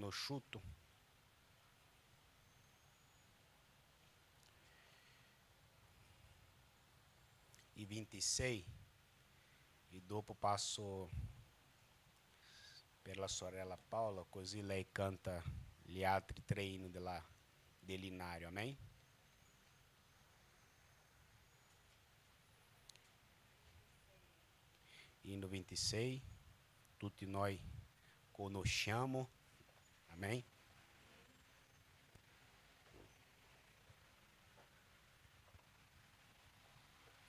conosciuto. E 26, e dopo passo per la sorella Paola, così lei canta gli altri 3 inni dell'inario, amém? Hino 26, tutti noi conosciamo, amém?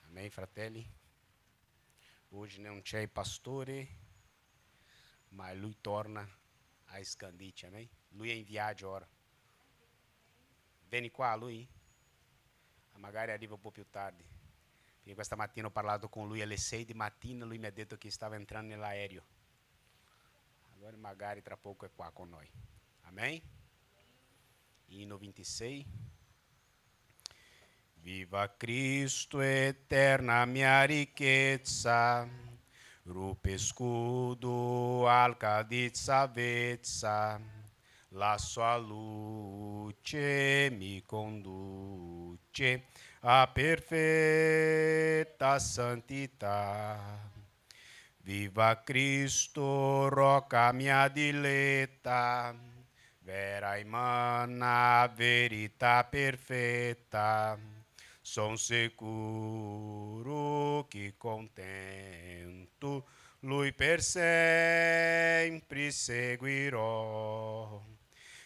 Amém, fratelli? Hoje não c'è il pastore, ma lui torna a Scandite, amém? Lui è in viaggio ora. Vieni qua, lui? Magari arriva un po' più tardi. Perché questa mattina ho parlato con lui alle 6 di mattina, lui mi ha detto che stava entrando nell'aereo. Allora magari tra poco è qua con noi. Amém? Hino 26. Viva Cristo, eterna mia ricchezza, rupe scudo al di salvezza, la sua luce mi conduce a perfetta santità. Viva Cristo, roca mia diletta, vera e mana verità perfetta. Son sicuro che contento lui per sempre seguirò.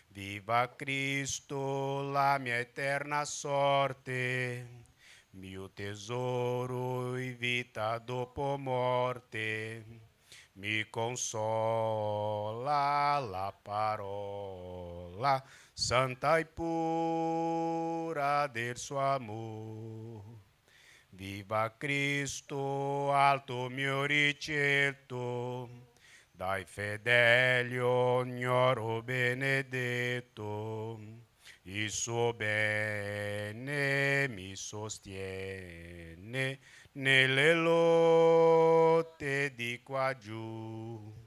Viva Cristo, la mia eterna sorte, mio tesoro e vita dopo morte, mi consola la parola santa e pura del suo amor. Viva Cristo, alto mio ricetto, dai fedeli ognoro benedetto, il suo bene mi sostiene nelle lotte di qua giù.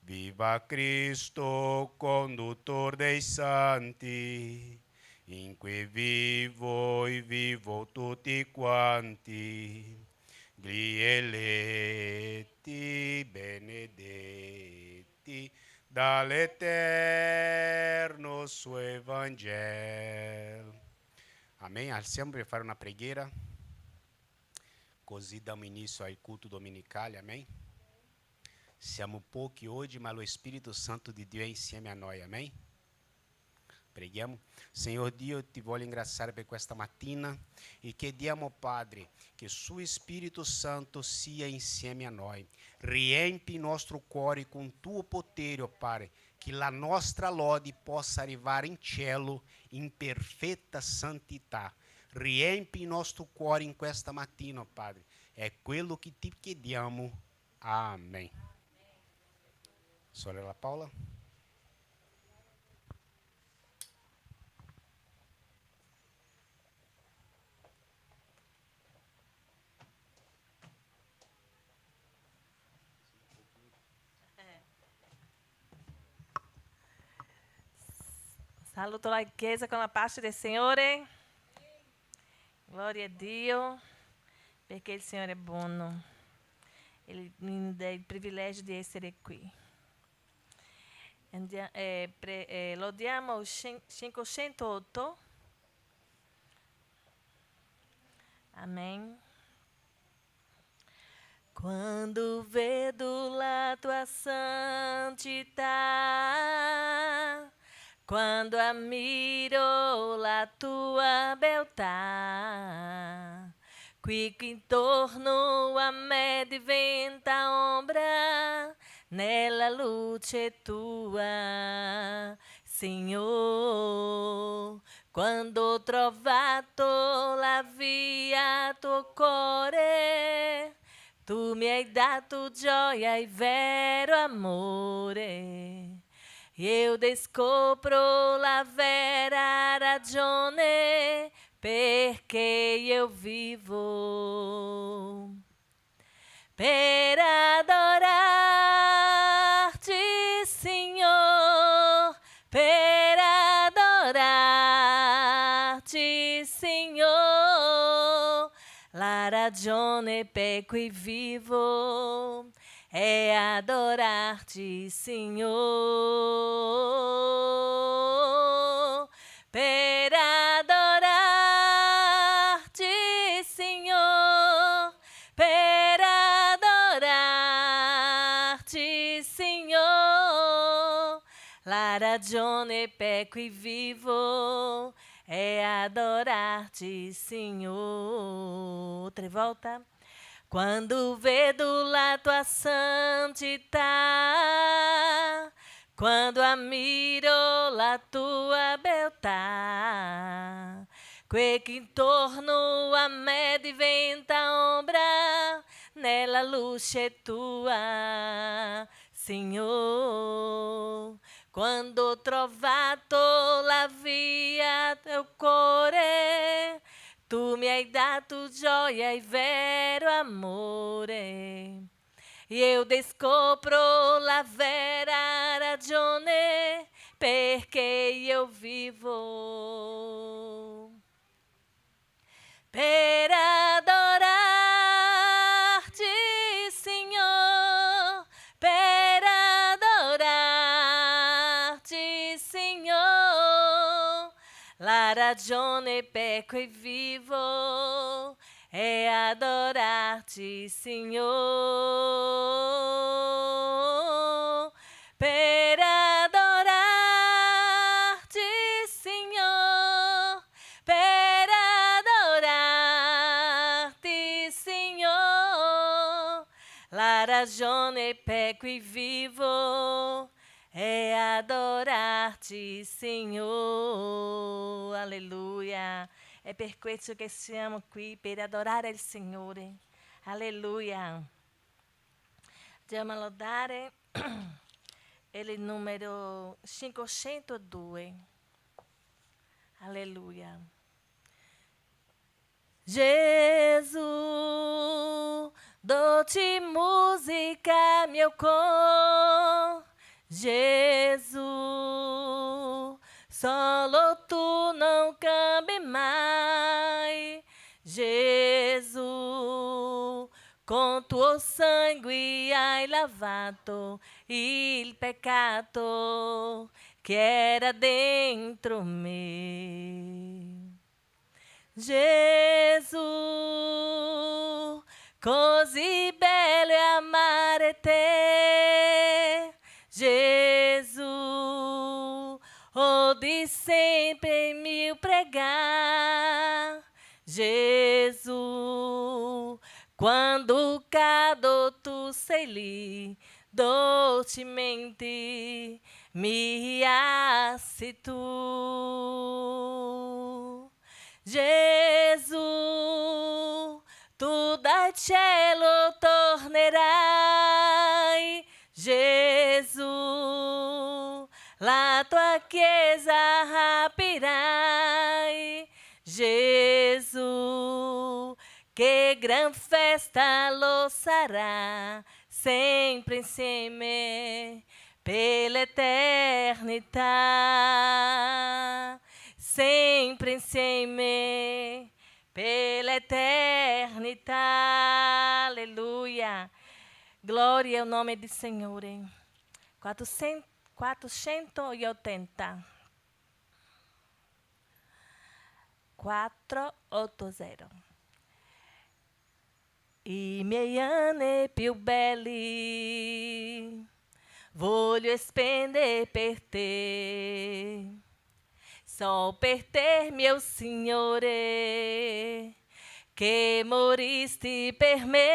Viva Cristo, conduttor dei santi, in cui vivo e vivo tutti quanti, gli eletti benedetti dall'eterno suo Evangelo. Amém? Alziamo per fare una preghiera, così diamo inizio al culto domenicale, amém? Siamo pochi oggi, ma lo Spirito Santo di Dio è insieme a noi, amém? Preghiamo. Senhor Dio, ti voglio ringraziare per questa mattina e chiediamo, Padre, che il suo Spirito Santo sia insieme a noi. Riempi il nostro cuore con tuo potere, oh Padre, che la nostra lode possa arrivare in cielo in perfetta santità. Riempi il nostro cuore in questa mattina, oh Padre. È quello che ti chiediamo. Amém. Sorella Paula. Saluto la Chiesa con la pace del Signore. Gloria a Dio, perché il Signore è buono. Ele me dà il privilegio di essere qui. Lodiamo 508. Amém. Quando vedo la tua santità, quando ammiro la tua beltà, qui intorno a me diventa ombra nella luce tua, Signore. Quando ho trovato la via tuo cuore, tu mi hai dato gioia e vero amore. Eu descopro la vera ragione perché eu vivo. Per adorarti, Signor, la ragione per cui vivo è adorarti, Signore, per adorarti, Signore, per adorarti, Signore, la ragione per cui vivo è adorarti, Signore. Outra volta. Quando vedo la tua santità, quando ammiro la tua beltà, quel che intorno a me diventa ombra, nella luce tua, Signore. Quando ho trovato la via del cuore, tu mi hai dato gioia e vero amore. Eu descopro la vera ragione perché eu vivo. Per adorarti, Signor, per adorarti, Signor, la ragione per cui vivo è adorarti, Signor, per adorarti, Signor, per adorarti, Signor, la ragione per cui vivo è adorarti, Signore. Alleluia. È per questo che siamo qui, per adorare il Signore. Alleluia. Andiamo a lodare il numero 502. Alleluia. Gesù, dou-te música, meu cor. Jesus, solo tu não cambi mai. Jesus, con tuo sangue hai lavato il peccato che era dentro me. Gesù, così bello è amare te. Gesù, oh di sempre mi pregar. Gesù, quando cado tu sei lì, dolcemente mi riassi tu. Gesù, tu dal cielo tornerai. Gesù, la tua chiesa rapirai. Gesù, che gran festa lo sarà, sempre insieme per l'eternità. Sempre insieme per l'eternità. Alleluia. Glória ao nome do Senhor. 480. 480. I miei anni più belli voglio spendere per te. Só per te, mio Signore, che moristi per me.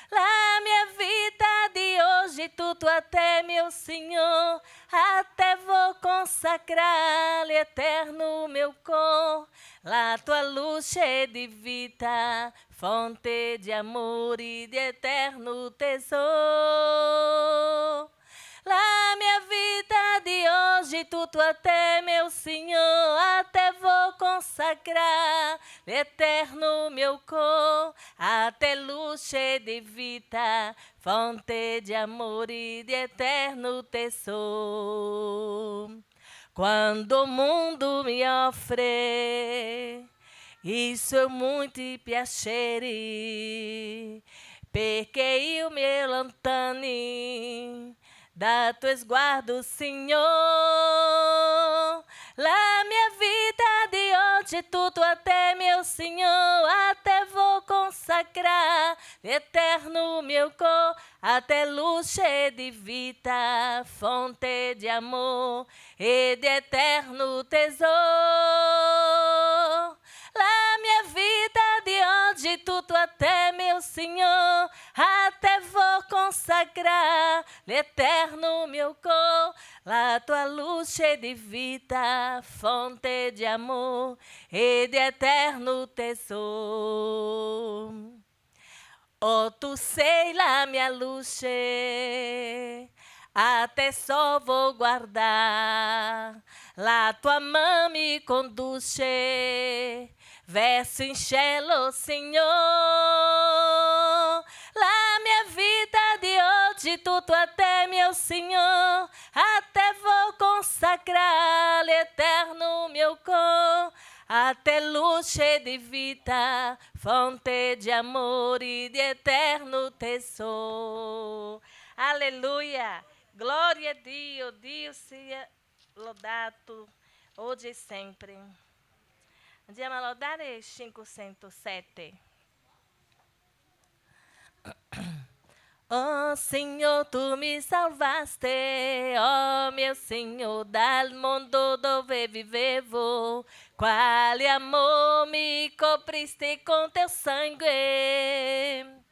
La mia vita di oggi tutto a te, mio Signore, a te vou consacrar eterno meu cor. La tua luce di vita, fonte di amore e di eterno tesouro. La mia vita di oggi tutto a te, meu Senhor, a te vou consagrar l'eterno meu cor, a te luce di vita, fonte di amore e di eterno tesouro. Quando o mundo me offre Isso è molti piaceri, perché io mi lontani da tuo sguardo, Signore. La mia vita di oggi è tutto a te, mio Signore, a te vou consacrar, eterno meu cor, a te luce di vita, fonte di amor e di eterno tesouro. La mia vita di oggi tutto a te, meu Senhor, a te vou consagrar, l'eterno meu cor, la tua luce di vita, fonte di amor e di eterno tesouro. Oh, tu sei la mia luce, a te só vou guardar, la tua mão me conduce, verso in cielo, Signor. La mia vita di oggi tutto a te, mio Signor, a te vou consacrar, l'eterno meu cor, a te luce di vita, fonte di amore e di eterno tesouro. Aleluia! Glória a Dio, Dio sia lodato oggi e sempre. Andiamo a lodare 507. Oh Senhor, tu me salvaste, oh meu Senhor, dal mondo dove vivevo. Quale amor mi copriste con teu sangue,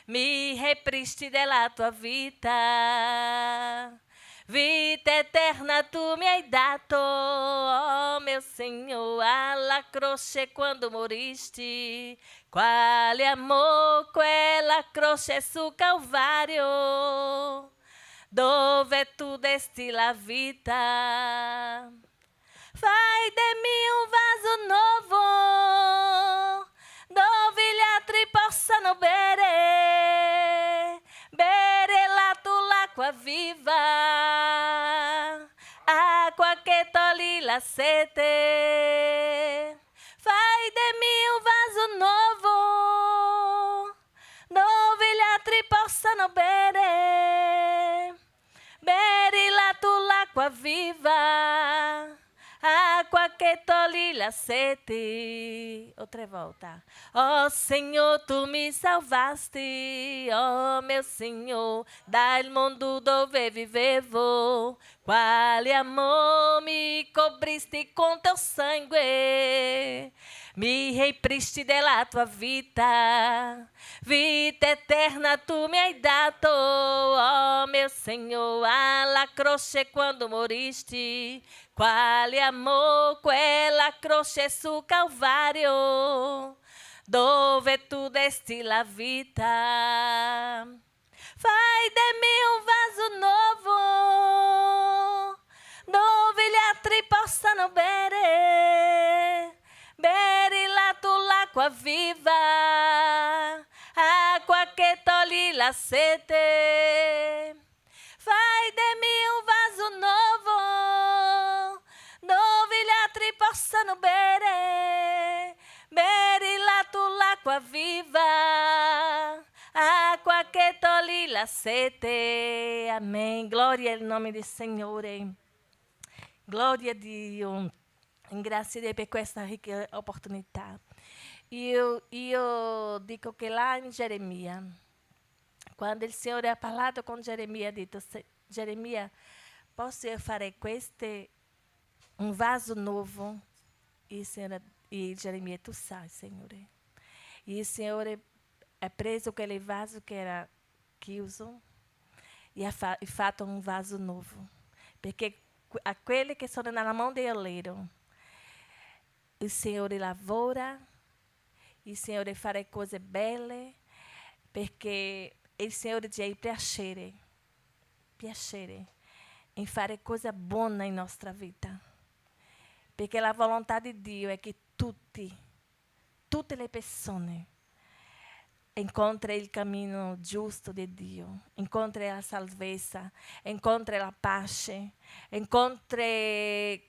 mi repriste della tua vita. Vita eterna tu mi hai dato, oh meu Senhor, alla croce quando moriste. Quale amor quella croce su Calvario, dove tu desti la vita. Fai de mim un vaso novo, dove gli altri possano bere, bere l'acqua viva, acqua che toglie la sete. Fai de mim un vaso novo, dove gli altri possano bere, bere l'acqua viva, acqua che toglie la sete. Outra volta. Oh Senhor, tu me salvaste, oh meu Senhor, dal mondo dove vivevo. Quale amor mi cobriste con teu sangue, mi repriste della tua vita. Vita eterna tu mi hai dato, oh meu Senhor, alla croce quando moriste. Quale amor quella croce su Calvario, dove tu desti la vita. Fai de mim un vaso novo, dove gli altri possano bere, bere l'acqua viva, acqua che toglie la sete. Fai de mim un vaso novo, dove gli altri possano bere, bere l'acqua viva, acqua che toglie la sete. Amém. Glória ao nome do Senhor. Glória a Dio. Grazie a Dio per questa ricca opportunità. Io dico che là in Geremia, quando il Signore ha parlato con Geremia, ha detto: Geremia, posso eu fare questo un vaso novo? E Geremia, tu sai, Signore. E il Signore ha preso aquele vaso che era chiuso e ha fatto un vaso nuovo. Perché aquele che sono nella mão di oleiro, il Signore lavora, il Signore fare cose belle, perché il Signore ci ha piacere in fare cosa buona in nostra vita. Perché la volontà di Dio è che tutte le persone incontrino il cammino giusto di Dio, incontrino la salvezza, incontrino la pace, incontrino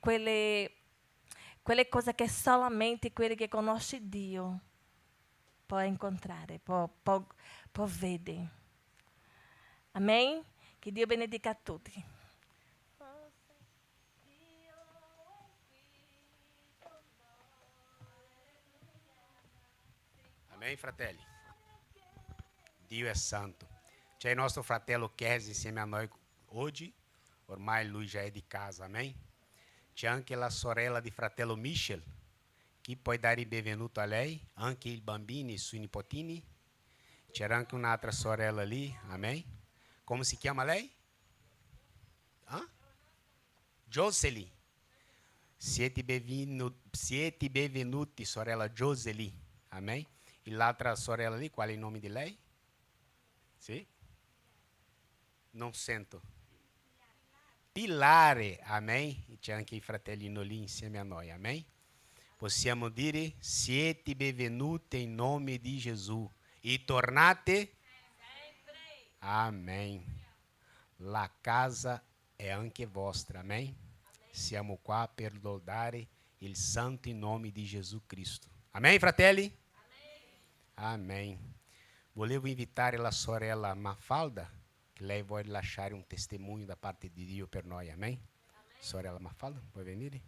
quelle cose che solamente quelli che conosce Dio può incontrare, può vedere. Amen? Che Dio benedica a tutti. Amém, fratelli? Dio è santo. C'è il nostro fratello Kes insieme a noi oggi, ormai lui già è di casa, amém? C'è anche la sorella di fratello Michel, che puoi dare il benvenuto a lei, anche i bambini, i suoi nipotini. C'era anche un'altra sorella lì, amém? Come si chiama lei? Josely. Siete benvenuti, sorella Josely, amém? E l'altra sorella lì, qual è il nome di lei? Sì? Non sento. Pilare, amém? E c'è anche il fratellino lì insieme a noi, amém? Possiamo dire, siete benvenuti in nome di Gesù. E tornate? Sempre. Amém. La casa è anche vostra, amém? Siamo qua per lodare il santo nome di Gesù Cristo. Amém, fratelli? Amém. Volevo invitare la sorella Mafalda, che lei vuole lasciare un testemunho da parte di Dio per noi. Amém? Sorella Mafalda, puoi venire?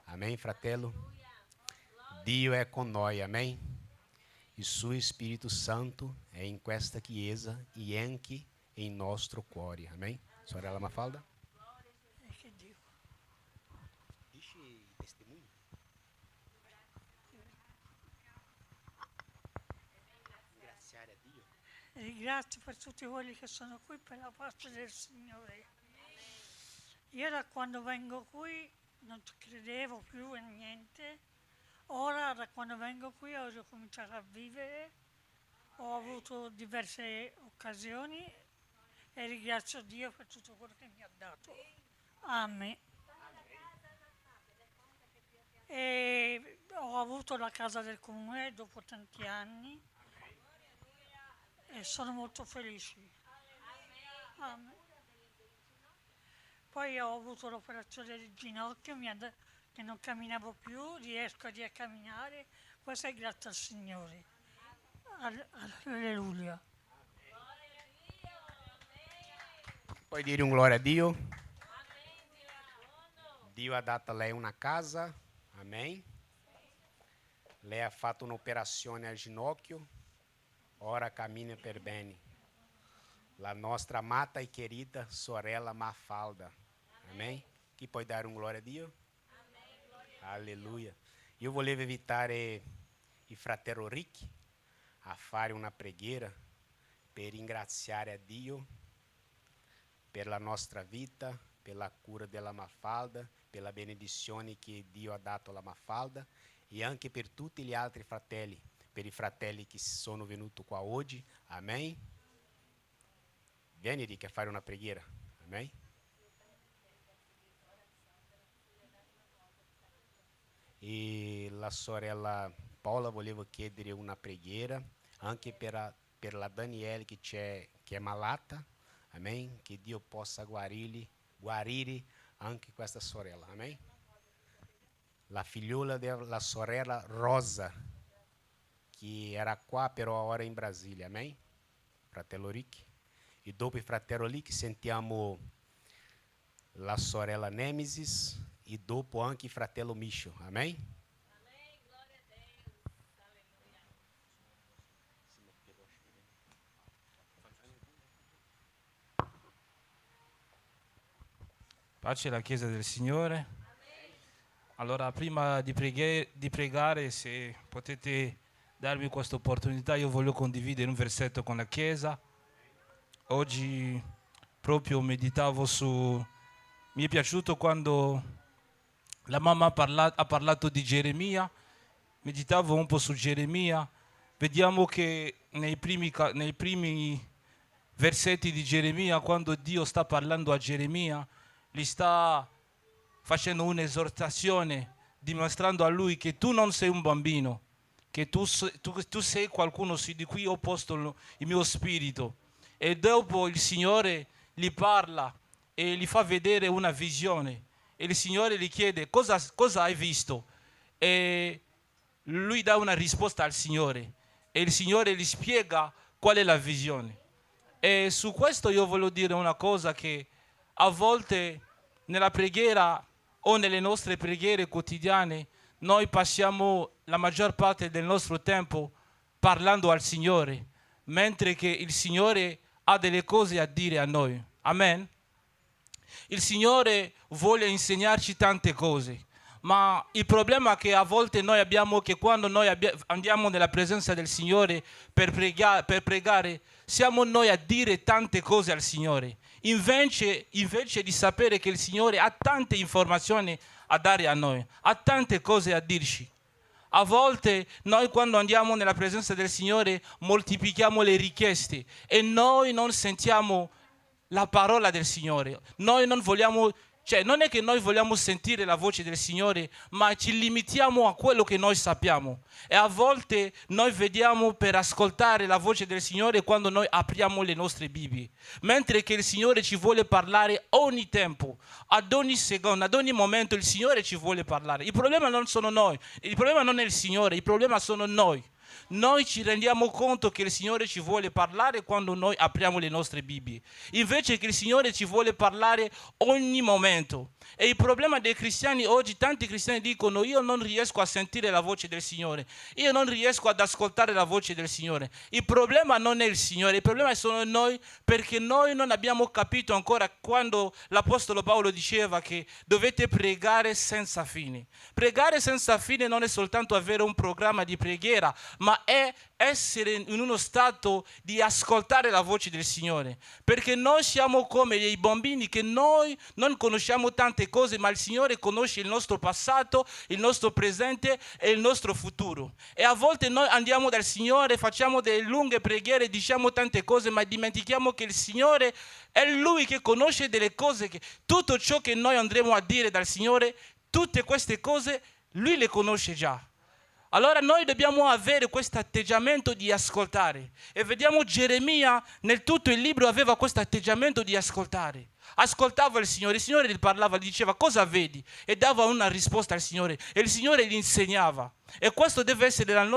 Amém, fratello? Dio è con noi, amém? Il suo Spirito Santo è in questa chiesa e anche in nostro cuore. Amém? Sorella Mafalda? Dici il testemunho. Ringraziare a Dio. Ringrazio per tutti quelli che sono qui per la pace del Signore. Io da quando vengo qui non ci credevo più in niente. Ora da quando vengo qui ho ricominciato a vivere. Ho avuto diverse occasioni e ringrazio Dio per tutto quello che mi ha dato. Amen. E ho avuto la casa del comune dopo tanti anni e sono molto felice. Amen. Poi ho avuto l'operazione del ginocchio, che non camminavo più, riesco a camminare. Questo è grazie al Signore. Alleluia. Puoi dire un gloria a Dio? Dio ha dato a lei una casa, amém? Lei ha fatto un'operazione al ginocchio, ora cammina per bene. La nostra amata e querida sorella Mafalda, amém? Chi puoi dare un gloria a Dio? Alleluia. Io volevo invitare il fratello Rick a fare una preghiera per ringraziare a Dio per la nostra vita, per la cura della Mafalda, per la benedizione che Dio ha dato alla Mafalda e anche per tutti gli altri fratelli, per i fratelli che sono venuti qua oggi. Amém? Vieni Rick a fare una preghiera. Amém? E la sorella Paola volevo chiedere una preghiera anche per la Daniele che è malata, amém? Che Dio possa guarire anche questa sorella, amém? La figliola della sorella Rosa, che era qua però ora in Brasile, amém? Fratello Rick. E dopo il fratello Rick sentiamo la sorella Nemesis e dopo anche il fratello Michel, amém? Amém, glória a Deus. Aleluia. Pace alla Chiesa del Signore. Allora, prima di pregare, se potete darmi questa opportunità, io voglio condividere un versetto con la Chiesa. Oggi proprio meditavo su... Mi è piaciuto quando la mamma ha parlato di Geremia, meditavo un po' su Geremia. Vediamo che nei primi versetti di Geremia, quando Dio sta parlando a Geremia, gli sta facendo un'esortazione, dimostrando a lui che tu non sei un bambino, che tu sei qualcuno di cui ho posto il mio spirito. E dopo il Signore gli parla e gli fa vedere una visione. e il Signore gli chiede cosa hai visto, e lui dà una risposta al Signore e il Signore gli spiega qual è la visione. E su questo io voglio dire una cosa, che a volte nella preghiera o nelle nostre preghiere quotidiane noi passiamo la maggior parte del nostro tempo parlando al Signore, mentre che il Signore ha delle cose a dire a noi. Amen? Il Signore vuole insegnarci tante cose, ma il problema che a volte noi abbiamo è che quando noi andiamo nella presenza del Signore per pregare, siamo noi a dire tante cose al Signore, invece di sapere che il Signore ha tante informazioni a dare a noi, ha tante cose a dirci. A volte noi quando andiamo nella presenza del Signore moltiplichiamo le richieste e noi non sentiamo la parola del Signore. Noi non vogliamo, non è che noi vogliamo sentire la voce del Signore, ma ci limitiamo a quello che noi sappiamo. E a volte noi vediamo per ascoltare la voce del Signore quando noi apriamo le nostre Bibbie, mentre che il Signore ci vuole parlare ogni tempo, ad ogni secondo, ad ogni momento il Signore ci vuole parlare. Il problema non sono noi, il problema non è il Signore, il problema sono noi. Noi ci rendiamo conto che il Signore ci vuole parlare quando noi apriamo le nostre Bibbie, invece che il Signore ci vuole parlare ogni momento. E il problema dei cristiani oggi, tanti cristiani dicono: io non riesco a sentire la voce del Signore, io non riesco ad ascoltare la voce del Signore. Il problema non è il Signore, il problema sono noi, perché noi non abbiamo capito ancora quando l'Apostolo Paolo diceva che dovete pregare senza fine. Pregare senza fine non è soltanto avere un programma di preghiera, ma è essere in uno stato di ascoltare la voce del Signore, perché noi siamo come dei bambini che noi non conosciamo tante cose, ma il Signore conosce il nostro passato, il nostro presente e il nostro futuro. E a volte noi andiamo dal Signore, facciamo delle lunghe preghiere, diciamo tante cose, ma dimentichiamo che il Signore è Lui che conosce delle cose, che tutto ciò che noi andremo a dire dal Signore, tutte queste cose Lui le conosce già. Allora noi dobbiamo avere questo atteggiamento di ascoltare. E vediamo Geremia, nel tutto il libro aveva questo atteggiamento di ascoltare. Ascoltava il Signore gli parlava, gli diceva: cosa vedi? E dava una risposta al Signore. E il Signore gli insegnava. E questo deve essere il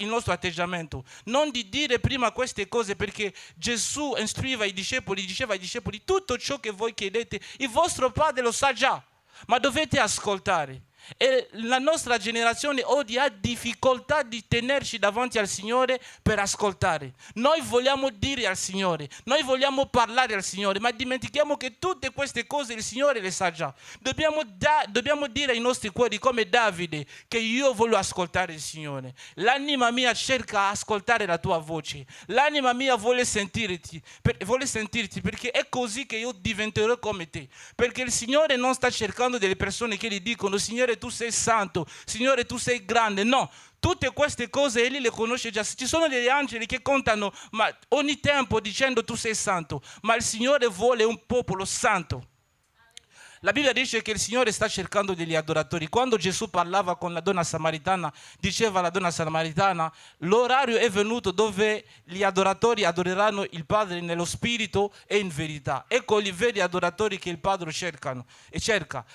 nostro atteggiamento. Non di dire prima queste cose, perché Gesù istruiva i discepoli, diceva ai discepoli: tutto ciò che voi chiedete, il vostro Padre lo sa già, ma dovete ascoltare. E la nostra generazione oggi ha difficoltà di tenerci davanti al Signore per ascoltare. Noi vogliamo dire al Signore, noi vogliamo parlare al Signore, ma dimentichiamo che tutte queste cose il Signore le sa già. Dobbiamo dire ai nostri cuori, come Davide, che io voglio ascoltare il Signore. L'anima mia cerca di ascoltare la tua voce, l'anima mia vuole sentirti, perché è così che io diventerò come te. Perché il Signore non sta cercando delle persone che gli dicono: Signore, tu sei santo, Signore, tu sei grande. No, tutte queste cose Egli le conosce già. Ci sono degli angeli che contano ogni tempo dicendo: tu sei santo, ma il Signore vuole un popolo santo. La Bibbia dice che il Signore sta cercando degli adoratori. Quando Gesù parlava con la donna samaritana, diceva alla donna samaritana: l'orario è venuto dove gli adoratori adoreranno il Padre nello spirito e in verità. Ecco i veri adoratori che il Padre cerca.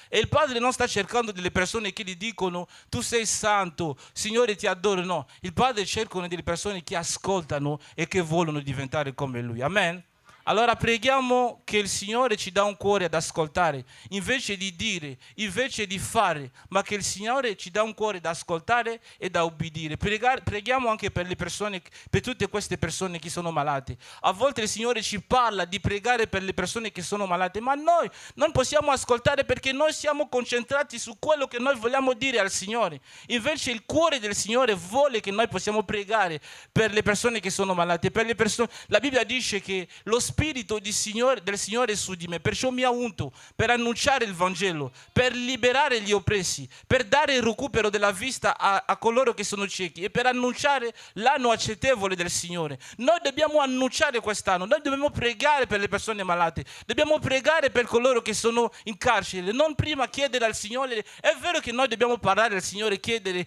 E il Padre non sta cercando delle persone che gli dicono: tu sei santo, Signore ti adoro. No, il Padre cerca delle persone che ascoltano e che vogliono diventare come Lui. Amen. Allora preghiamo che il Signore ci dà un cuore ad ascoltare, invece di dire, invece di fare, ma che il Signore ci dà un cuore da ascoltare e da obbedire. Preghiamo anche per le persone, per tutte queste persone che sono malate. A volte il Signore ci parla di pregare per le persone che sono malate, ma noi non possiamo ascoltare perché noi siamo concentrati su quello che noi vogliamo dire al Signore. Invece il cuore del Signore vuole che noi possiamo pregare per le persone che sono malate, per le persone. La Bibbia dice che lo Spirito del Signore è su di me, perciò mi ha unto per annunciare il Vangelo, per liberare gli oppressi, per dare il recupero della vista a coloro che sono ciechi e per annunciare l'anno accettevole del Signore. Noi dobbiamo annunciare quest'anno, noi dobbiamo pregare per le persone malate, dobbiamo pregare per coloro che sono in carcere, non prima chiedere al Signore. È vero che noi dobbiamo parlare al Signore, chiedere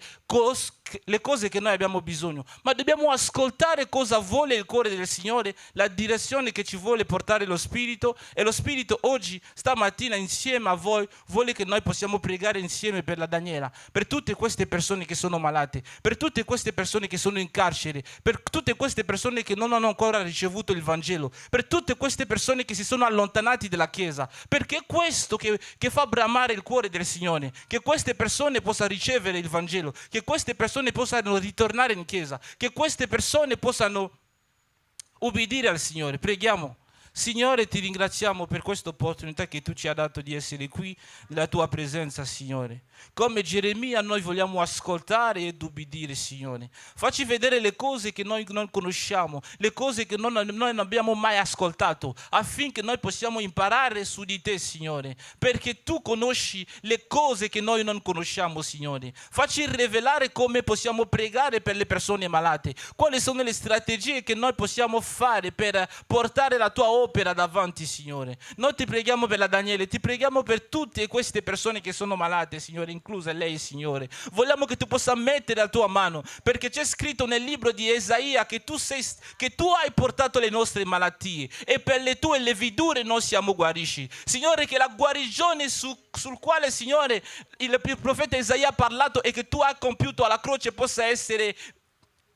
le cose che noi abbiamo bisogno, ma dobbiamo ascoltare cosa vuole il cuore del Signore, la direzione che ci vuole portare lo Spirito. E lo Spirito oggi, stamattina, insieme a voi, vuole che noi possiamo pregare insieme per la Daniela, per tutte queste persone che sono malate, per tutte queste persone che sono in carcere, per tutte queste persone che non hanno ancora ricevuto il Vangelo, per tutte queste persone che si sono allontanati dalla Chiesa, perché è questo che fa bramare il cuore del Signore, che queste persone possano ricevere il Vangelo, che queste persone possano ritornare in chiesa, che queste persone possano ubbidire al Signore. Preghiamo. Signore, ti ringraziamo per questa opportunità che tu ci hai dato di essere qui nella tua presenza, Signore. Come Geremia noi vogliamo ascoltare ed ubbidire, Signore. Facci vedere le cose che noi non conosciamo, le cose che noi non abbiamo mai ascoltato, affinché noi possiamo imparare su di te, Signore, perché tu conosci le cose che noi non conosciamo, Signore. Facci rivelare come possiamo pregare per le persone malate, quali sono le strategie che noi possiamo fare per portare la tua opera davanti, Signore. Noi ti preghiamo per la Daniele, ti preghiamo per tutte queste persone che sono malate, Signore, inclusa lei, Signore. Vogliamo che tu possa mettere la tua mano, perché c'è scritto nel libro di Esaia che tu hai portato le nostre malattie e per le tue levidure noi siamo guariti. Signore, che la guarigione sul quale, Signore, il profeta Esaia ha parlato e che tu hai compiuto alla croce possa essere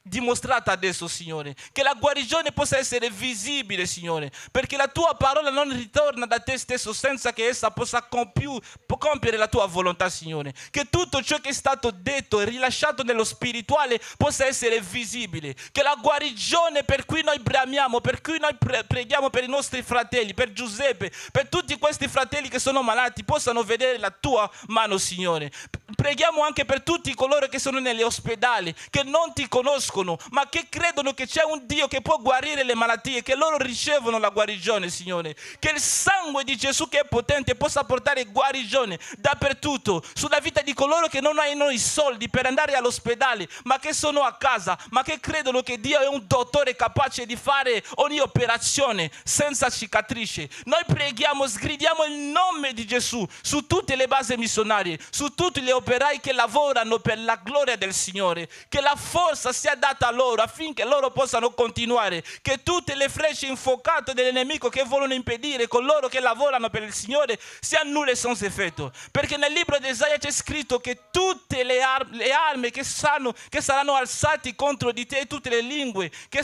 dimostrata adesso, Signore, che la guarigione possa essere visibile, Signore, perché la tua parola non ritorna da te stesso senza che essa possa compiere la tua volontà, Signore. Che tutto ciò che è stato detto e rilasciato nello spirituale possa essere visibile, che la guarigione per cui noi bramiamo, per cui noi preghiamo per i nostri fratelli, per Giuseppe, per tutti questi fratelli che sono malati, possano vedere la tua mano, Signore. Preghiamo anche per tutti coloro che sono negli ospedali, che non ti conoscono, ma che credono che c'è un Dio che può guarire le malattie, che loro ricevono la guarigione, Signore. Che il sangue di Gesù, che è potente, possa portare guarigione dappertutto, sulla vita di coloro che non hanno i soldi per andare all'ospedale, ma che sono a casa, ma che credono che Dio è un dottore capace di fare ogni operazione senza cicatrice. Noi preghiamo, sgridiamo il nome di Gesù su tutte le basi missionarie, su tutti gli operai che lavorano per la gloria del Signore. Che la forza sia data a loro affinché loro possano continuare, che tutte le frecce infuocate dell'nemico che vogliono impedire coloro che lavorano per il Signore siano nulle senza effetto, perché nel libro di Isaia c'è scritto che tutte le armi che saranno alzate contro di te, tutte le lingue che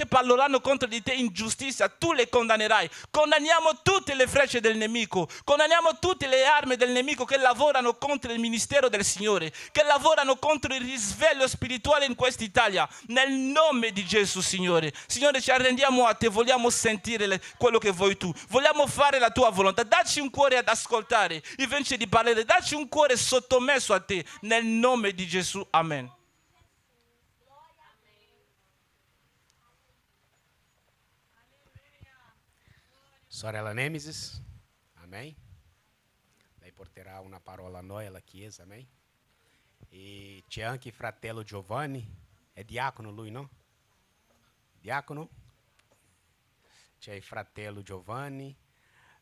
parleranno contro di te in giustizia, tu le condannerai. Condanniamo tutte le frecce del nemico, condanniamo tutte le armi del nemico che lavorano contro il ministero del Signore, che lavorano contro il risveglio spirituale in questa Italia, nel nome di Gesù, Signore. Signore, ci arrendiamo a te, vogliamo sentire quello che vuoi tu, vogliamo fare la tua volontà. Dacci un cuore ad ascoltare invece di parlare, dacci un cuore sottomesso a te, nel nome di Gesù, amen. Sorella Nemesis, amém? Lei porterà una parola a noi alla Chiesa, amém? E c'è anche fratello Giovanni, è diacono lui, no? Diacono? C'è il fratello Giovanni,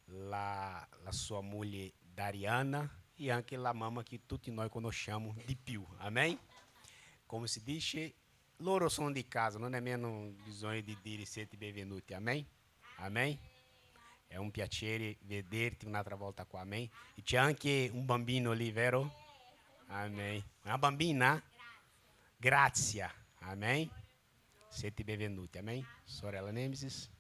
la sua moglie Dariana e anche la mamma che tutti noi conosciamo di più, amém? Come si dice, loro sono di casa, non nemmeno bisogno di dire siete benvenuti, amém? Amém? È un piacere vederti un'altra volta qua, amém? E c'è anche un bambino lì, vero? Amém. Una bambina? Grazia. Amém? Siete benvenuti, amém? Sorella Nemesis.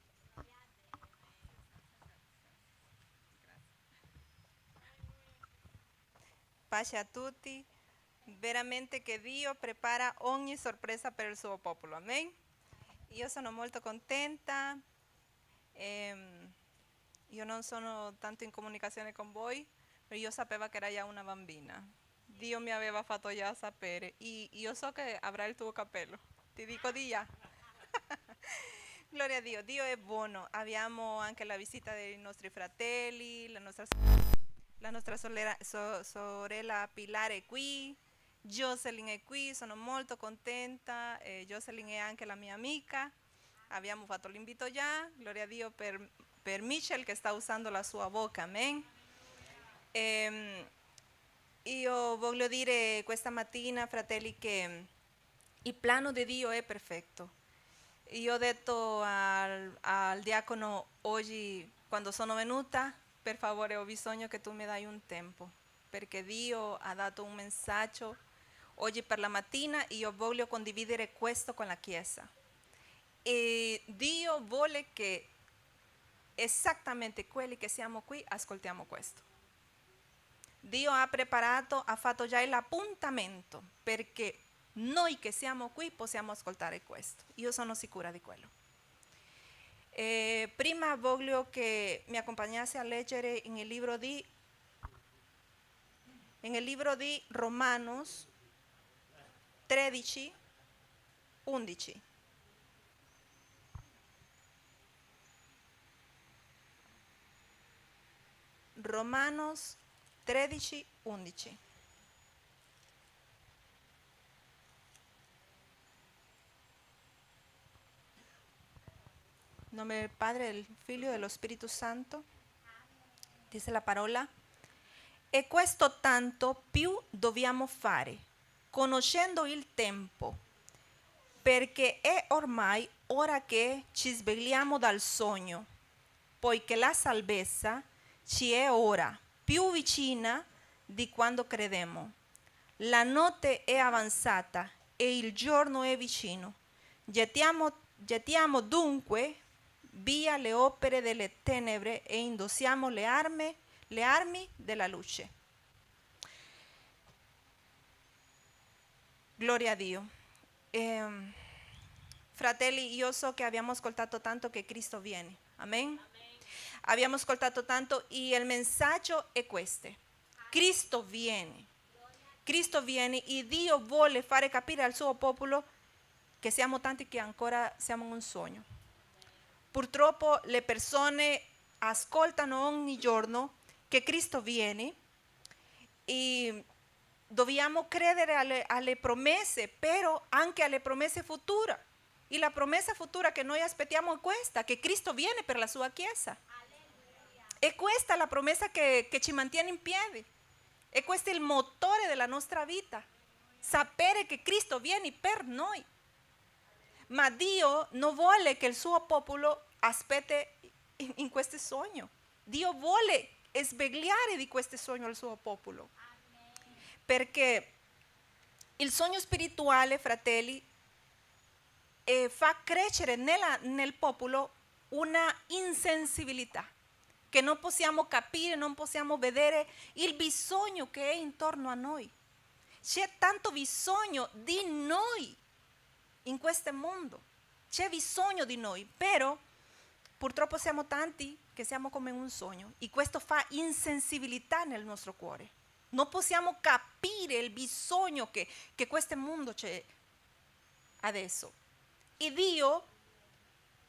Pace a tutti. Veramente che Dio prepara ogni sorpresa per il suo popolo, amen? Io sono molto contenta. Io non sono tanto in comunicazione con voi, ma io sapevo che era già una bambina. Dio mi aveva fatto già sapere e io so che avrà il tuo cappello. Ti dico di già. Gloria a Dio, Dio è buono. Abbiamo anche la visita dei nostri fratelli, la nostra sorella Pilar è qui, Jocelyn è qui, sono molto contenta. Jocelyn è anche la mia amica. Abbiamo fatto l'invito già, gloria a Dio per Michel che sta usando la sua bocca, amen. Io voglio dire questa mattina, fratelli, che Il piano di Dio è perfetto. Io ho detto al diacono oggi, quando sono venuta, per favore ho bisogno che tu mi dai un tempo, perché Dio ha dato un messaggio oggi per la mattina e io voglio condividere questo con la Chiesa. E Dio vuole che esattamente quelli che siamo qui ascoltiamo questo. Dio ha preparato, ha fatto già l'appuntamento perché noi che siamo qui possiamo ascoltare questo. Io sono sicura di quello. Prima voglio che mi accompagnasse a leggere nel libro di Romanos 13, 11. Romanos 13, 11. In nome del Padre, del Figlio e dello Spirito Santo. Dice la parola. E questo tanto più dobbiamo fare, conoscendo il tempo, perché è ormai ora che ci svegliamo dal sogno, poiché la salvezza ci è ora più vicina di quando credemmo. La notte è avanzata e il giorno è vicino. Gettiamo dunque via le opere delle tenebre e indossiamo le armi della luce. Gloria a Dio. Fratelli, io so che abbiamo ascoltato tanto che Cristo viene. Amen? Abbiamo ascoltato tanto e il messaggio è questo. Cristo viene. Cristo viene e Dio vuole fare capire al suo popolo che siamo tanti che ancora siamo in un sogno. Purtroppo le persone ascoltano ogni giorno che Cristo viene e dobbiamo credere alle promesse, però anche alle promesse future. E la promessa futura che noi aspettiamo è questa, che Cristo viene per la sua Chiesa. E questa è la promessa che ci mantiene in piedi. E questo è il motore della nostra vita. Sapere che Cristo viene per noi. Ma Dio non vuole che il suo popolo aspetti in questo sogno. Dio vuole svegliare di questo sogno il suo popolo. Perché il sogno spirituale, fratelli, fa crescere nel popolo una insensibilità. Che non possiamo capire, non possiamo vedere il bisogno che è intorno a noi. C'è tanto bisogno di noi in questo mondo. C'è bisogno di noi, però purtroppo siamo tanti che siamo come un sogno e questo fa insensibilità nel nostro cuore. Non possiamo capire il bisogno che questo mondo c'è adesso. E Dio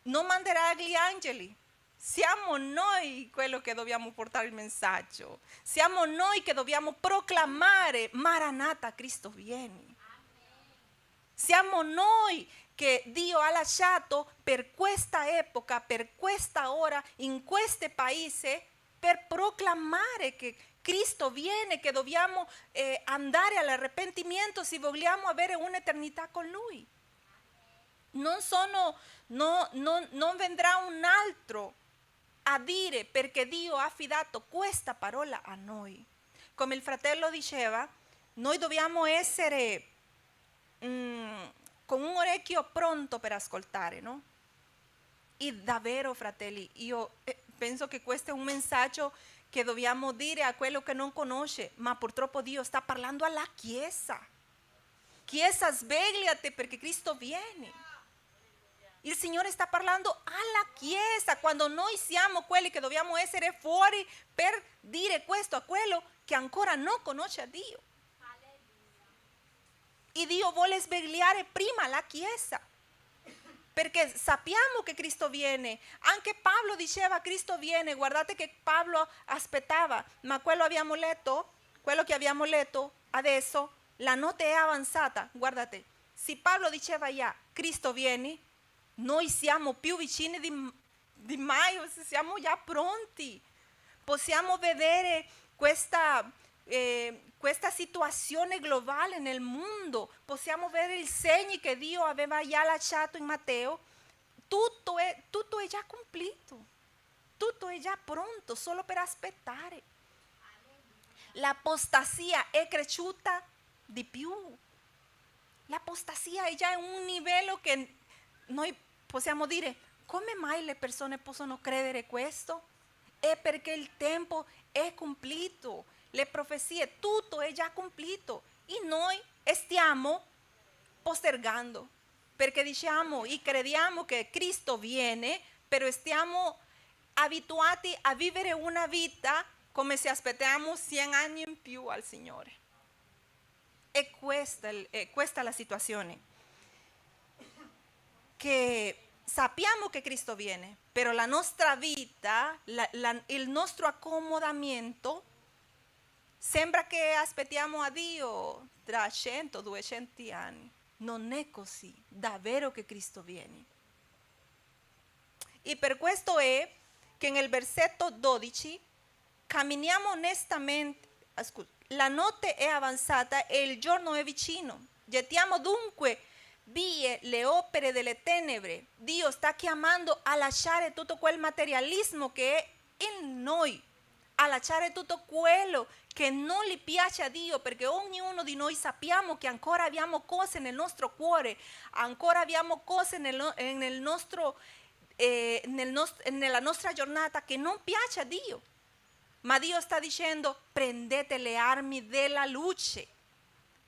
non manderà gli angeli. Siamo noi quello che dobbiamo portare il messaggio. Siamo noi che dobbiamo proclamare Maranatha, Cristo vieni. Siamo noi che Dio ha lasciato per questa epoca, per questa ora, in questo paese, per proclamare che Cristo viene, che dobbiamo andare all'arrepentimento se vogliamo avere un'eternità con Lui. Non vendrà un altro a dire perché Dio ha affidato questa parola a noi. Come il fratello diceva, noi dobbiamo essere con un orecchio pronto per ascoltare, no? E davvero, fratelli, io penso che questo è un messaggio che dobbiamo dire a quello che non conosce, ma purtroppo Dio sta parlando alla Chiesa. Chiesa, svegliati perché Cristo viene. Il Signore sta parlando alla Chiesa quando noi siamo quelli che dobbiamo essere fuori per dire questo a quello che ancora non conosce a Dio. E Dio vuole svegliare prima la Chiesa, perché sappiamo che Cristo viene. Anche Paolo diceva Cristo viene, guardate che Paolo aspettava, ma quello che abbiamo letto adesso, la notte è avanzata. Guardate, se Paolo diceva già Cristo viene, noi siamo più vicini di mai, siamo già pronti. Possiamo vedere questa questa situazione globale nel mondo, possiamo vedere il segno che Dio aveva già lasciato in Matteo, tutto è già completo, tutto è già pronto solo per aspettare. L'apostasia è cresciuta di più. L'apostasia è già in un livello che noi possiamo dire: come mai le persone possono credere questo? È perché il tempo è completo, le profezie, tutto è già completo e noi stiamo postergando perché diciamo e crediamo che Cristo viene, però stiamo abituati a vivere una vita come se aspettiamo 100 anni in più al Signore. E questa è la situazione, che sappiamo che Cristo viene, però la nostra vita, il nostro accomodamento, sembra che aspettiamo a Dio tra 100-200 anni. Non è così, davvero che Cristo viene. E per questo è che nel versetto 12 camminiamo onestamente, la notte è avanzata e il giorno è vicino. Gettiamo dunque via le opere delle tenebre. Dio sta chiamando a lasciare tutto quel materialismo che è in noi, a lasciare tutto quello che non gli piace a Dio, perché ognuno di noi sappiamo che ancora abbiamo cose nel nostro cuore, ancora abbiamo cose nella nostra giornata che non piace a Dio. Ma Dio sta dicendo: prendete le armi della luce.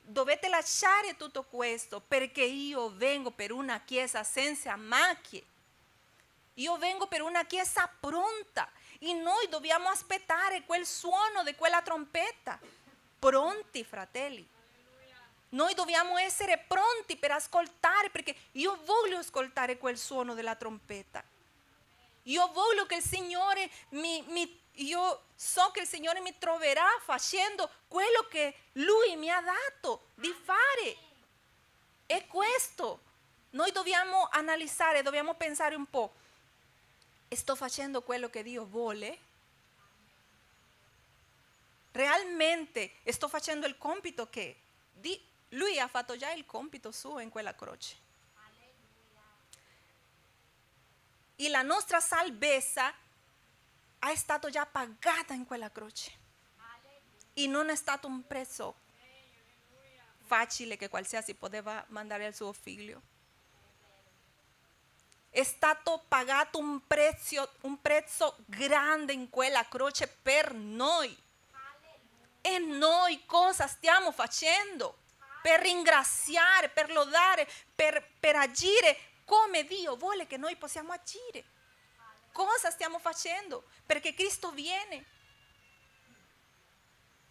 Dovete lasciare tutto questo, perché io vengo per una chiesa senza macchie. Io vengo per una chiesa pronta e noi dobbiamo aspettare quel suono di quella trompetta. Pronti, fratelli. Noi dobbiamo essere pronti per ascoltare, perché io voglio ascoltare quel suono della trompetta. Io voglio che il Signore io so che il Signore mi troverà facendo quello che Lui mi ha dato di fare. È questo. Noi dobbiamo analizzare, dobbiamo pensare un po'. Sto facendo quello che Dio vuole? Realmente sto facendo il compito che Lui ha fatto già il compito suo in quella croce. E la nostra salvezza è stata già pagata in quella croce. E non è stato un prezzo facile che qualsiasi poteva mandare al suo figlio. È stato pagato un prezzo grande in quella croce per noi. E noi cosa stiamo facendo? Per ringraziare, per lodare, per agire come Dio vuole che noi possiamo agire. Cosa stiamo facendo? Perché Cristo viene.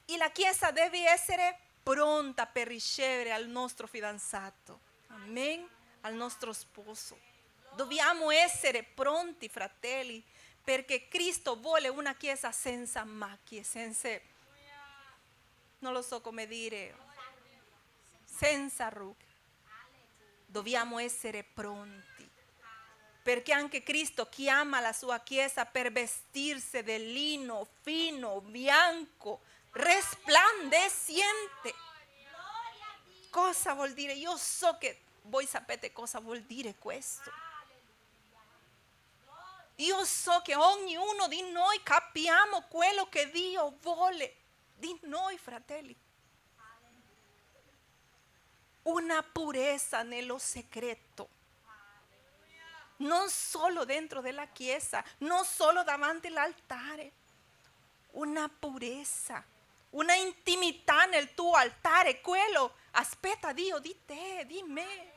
E la Chiesa deve essere pronta per ricevere al nostro fidanzato. Amen? Al nostro sposo. Dobbiamo essere pronti, fratelli, perché Cristo vuole una Chiesa senza macchie, senza, non lo so come dire, senza rughe. Dobbiamo essere pronti, perché anche Cristo chiama la sua Chiesa per vestirsi del lino fino, bianco, resplandeciente. Cosa vuol dire? Io so che voi sapete cosa vuol dire questo. Io so che ognuno di noi capiamo quello che Dio vuole di noi, fratelli. Una purezza nello segreto. Non solo dentro della chiesa, non solo davanti all'altare. Una purezza, una intimità nel tuo altare. Quello aspetta Dio di te, di me.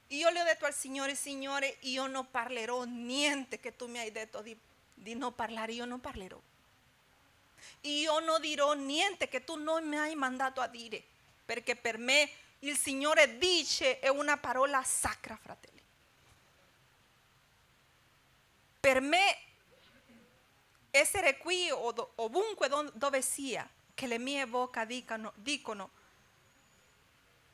Io le ho detto al Signore: Signore, io non parlerò niente che tu mi hai detto di non parlare, io non parlerò. Io non dirò niente che tu non mi hai mandato a dire, perché per me il Signore dice è una parola sacra, fratelli. Per me essere qui o ovunque dove sia, che le mie bocche dicono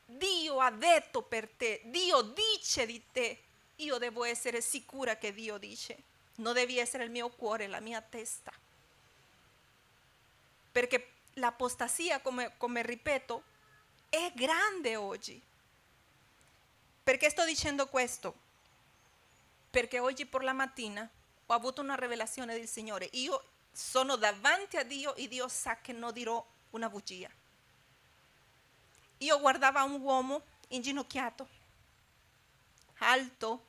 Dio ha detto per te, Dio dice di te, io devo essere sicura che Dio dice. Non devi essere il mio cuore, la mia testa. perché l'apostasia, come ripeto, è grande oggi. Perché sto dicendo questo? Perché oggi per la mattina ho avuto una rivelazione del Signore. Io sono davanti a Dio e Dio sa che non dirò una bugia. Io guardavo un uomo inginocchiato, alto,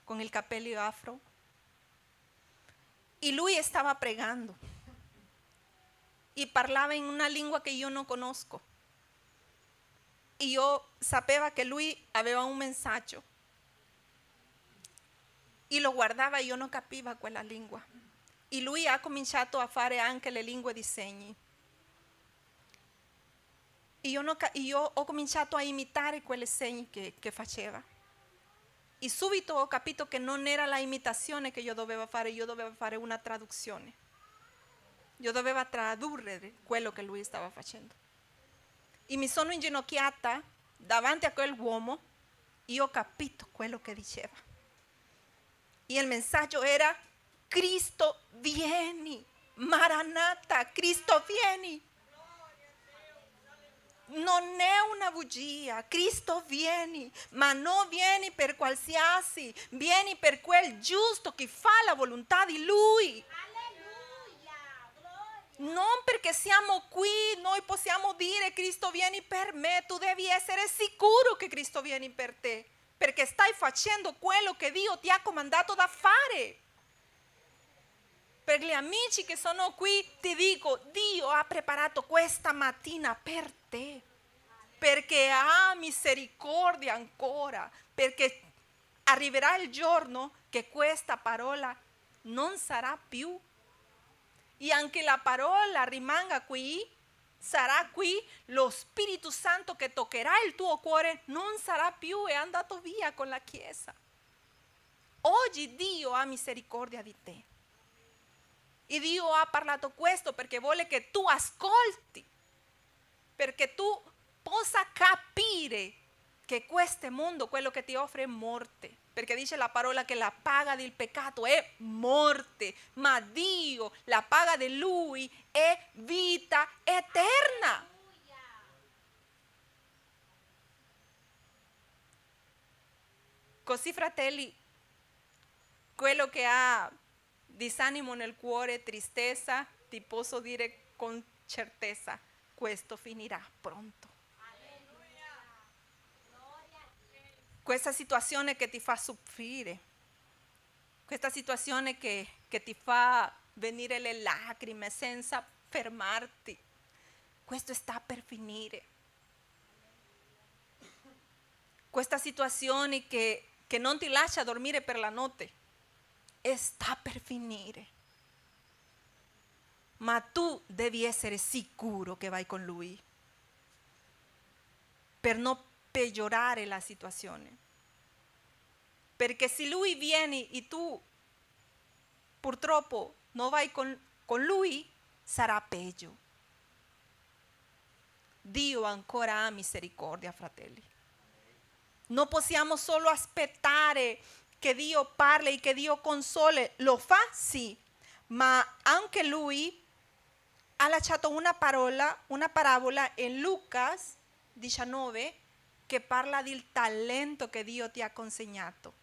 con il capello afro, e lui stava pregando e parlava in una lingua che io non conosco. E io sapevo che lui aveva un messaggio. E lo guardava e io non capivo quella lingua. E lui ha cominciato a fare anche le lingue di segni. E io ho cominciato a imitare quelle segni che faceva. E subito ho capito che non era la imitazione che io dovevo fare una traduzione. Io dovevo tradurre quello che lui stava facendo. E mi sono inginocchiata davanti a quell'uomo e ho capito quello che diceva. E il messaggio era: Cristo vieni, Maranatha, Cristo vieni. Non è una bugia, Cristo vieni, ma non vieni per qualsiasi, vieni per quel giusto che fa la volontà di Lui. Non perché siamo qui noi possiamo dire Cristo vieni per me, tu devi essere sicuro che Cristo vieni per te, perché stai facendo quello che Dio ti ha comandato da fare. Per gli amici che sono qui ti dico, Dio ha preparato questa mattina per te, perché ha misericordia ancora, perché arriverà il giorno che questa parola non sarà più. E anche la parola rimanga qui, sarà qui, lo Spirito Santo che toccherà il tuo cuore non sarà più, è andato via con la Chiesa. Oggi Dio ha misericordia di te. E Dio ha parlato questo perché vuole che tu ascolti, perché tu possa capire che questo mondo, quello che ti offre è morte. Perché dice la parola che la paga del peccato è morte, ma Dio, la paga di Lui è vita eterna. Così, fratelli, quello che ha disanimo nel cuore, tristezza, ti posso dire con certezza, questo finirà pronto. Questa situazione che ti fa soffrire, questa situazione che ti fa venire le lacrime senza fermarti, questo sta per finire. Questa situazione che non ti lascia dormire per la notte, sta per finire. Ma tu devi essere sicuro che vai con Lui, per non peggiorare la situazione. Perché se Lui viene e tu purtroppo non vai con Lui, sarà peggio. Dio ancora ha misericordia, fratelli. Non possiamo solo aspettare che Dio parli e che Dio console. Lo fa, sì, ma anche Lui ha lasciato una parabola in Luca 19 che parla del talento che Dio ti ha consegnato.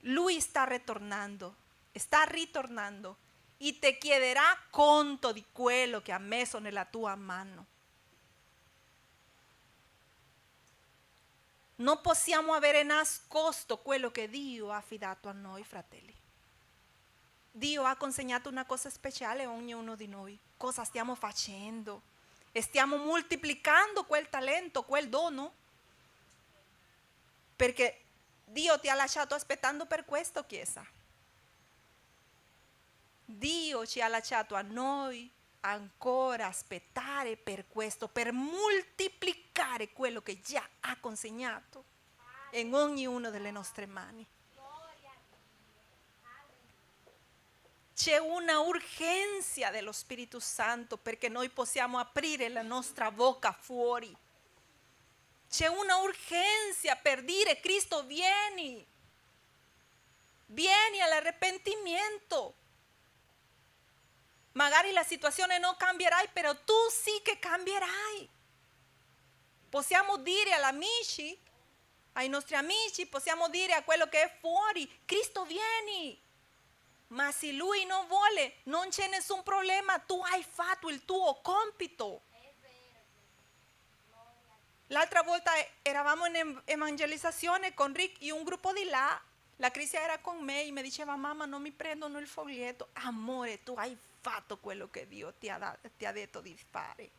Lui sta ritornando e ti chiederà conto di quello che ha messo nella tua mano. Non possiamo avere nascosto quello che Dio ha affidato a noi, fratelli. Dio ha consegnato una cosa speciale a ognuno di noi. Cosa stiamo facendo? Stiamo moltiplicando quel talento, quel dono? Perché Dio ti ha lasciato aspettando per questo, Chiesa. Dio ci ha lasciato a noi ancora aspettare per questo, per moltiplicare quello che già ha consegnato in ognuno delle nostre mani. C'è una urgenza dello Spirito Santo perché noi possiamo aprire la nostra bocca fuori. C'è una urgenza per dire Cristo vieni all'arrepentimento. Magari la situazione non cambierai, però tu sì che cambierai. Possiamo dire agli amici, ai nostri amici, possiamo dire a quello che è fuori, Cristo vieni. Ma se Lui non vuole, non c'è nessun problema, tu hai fatto il tuo compito. L'altra volta eravamo in evangelizzazione con Rick e un gruppo di là. La Cristian era con me e mi diceva: mamma, non mi prendono il foglietto. Amore, tu hai fatto quello che Dio ti ha detto di fare.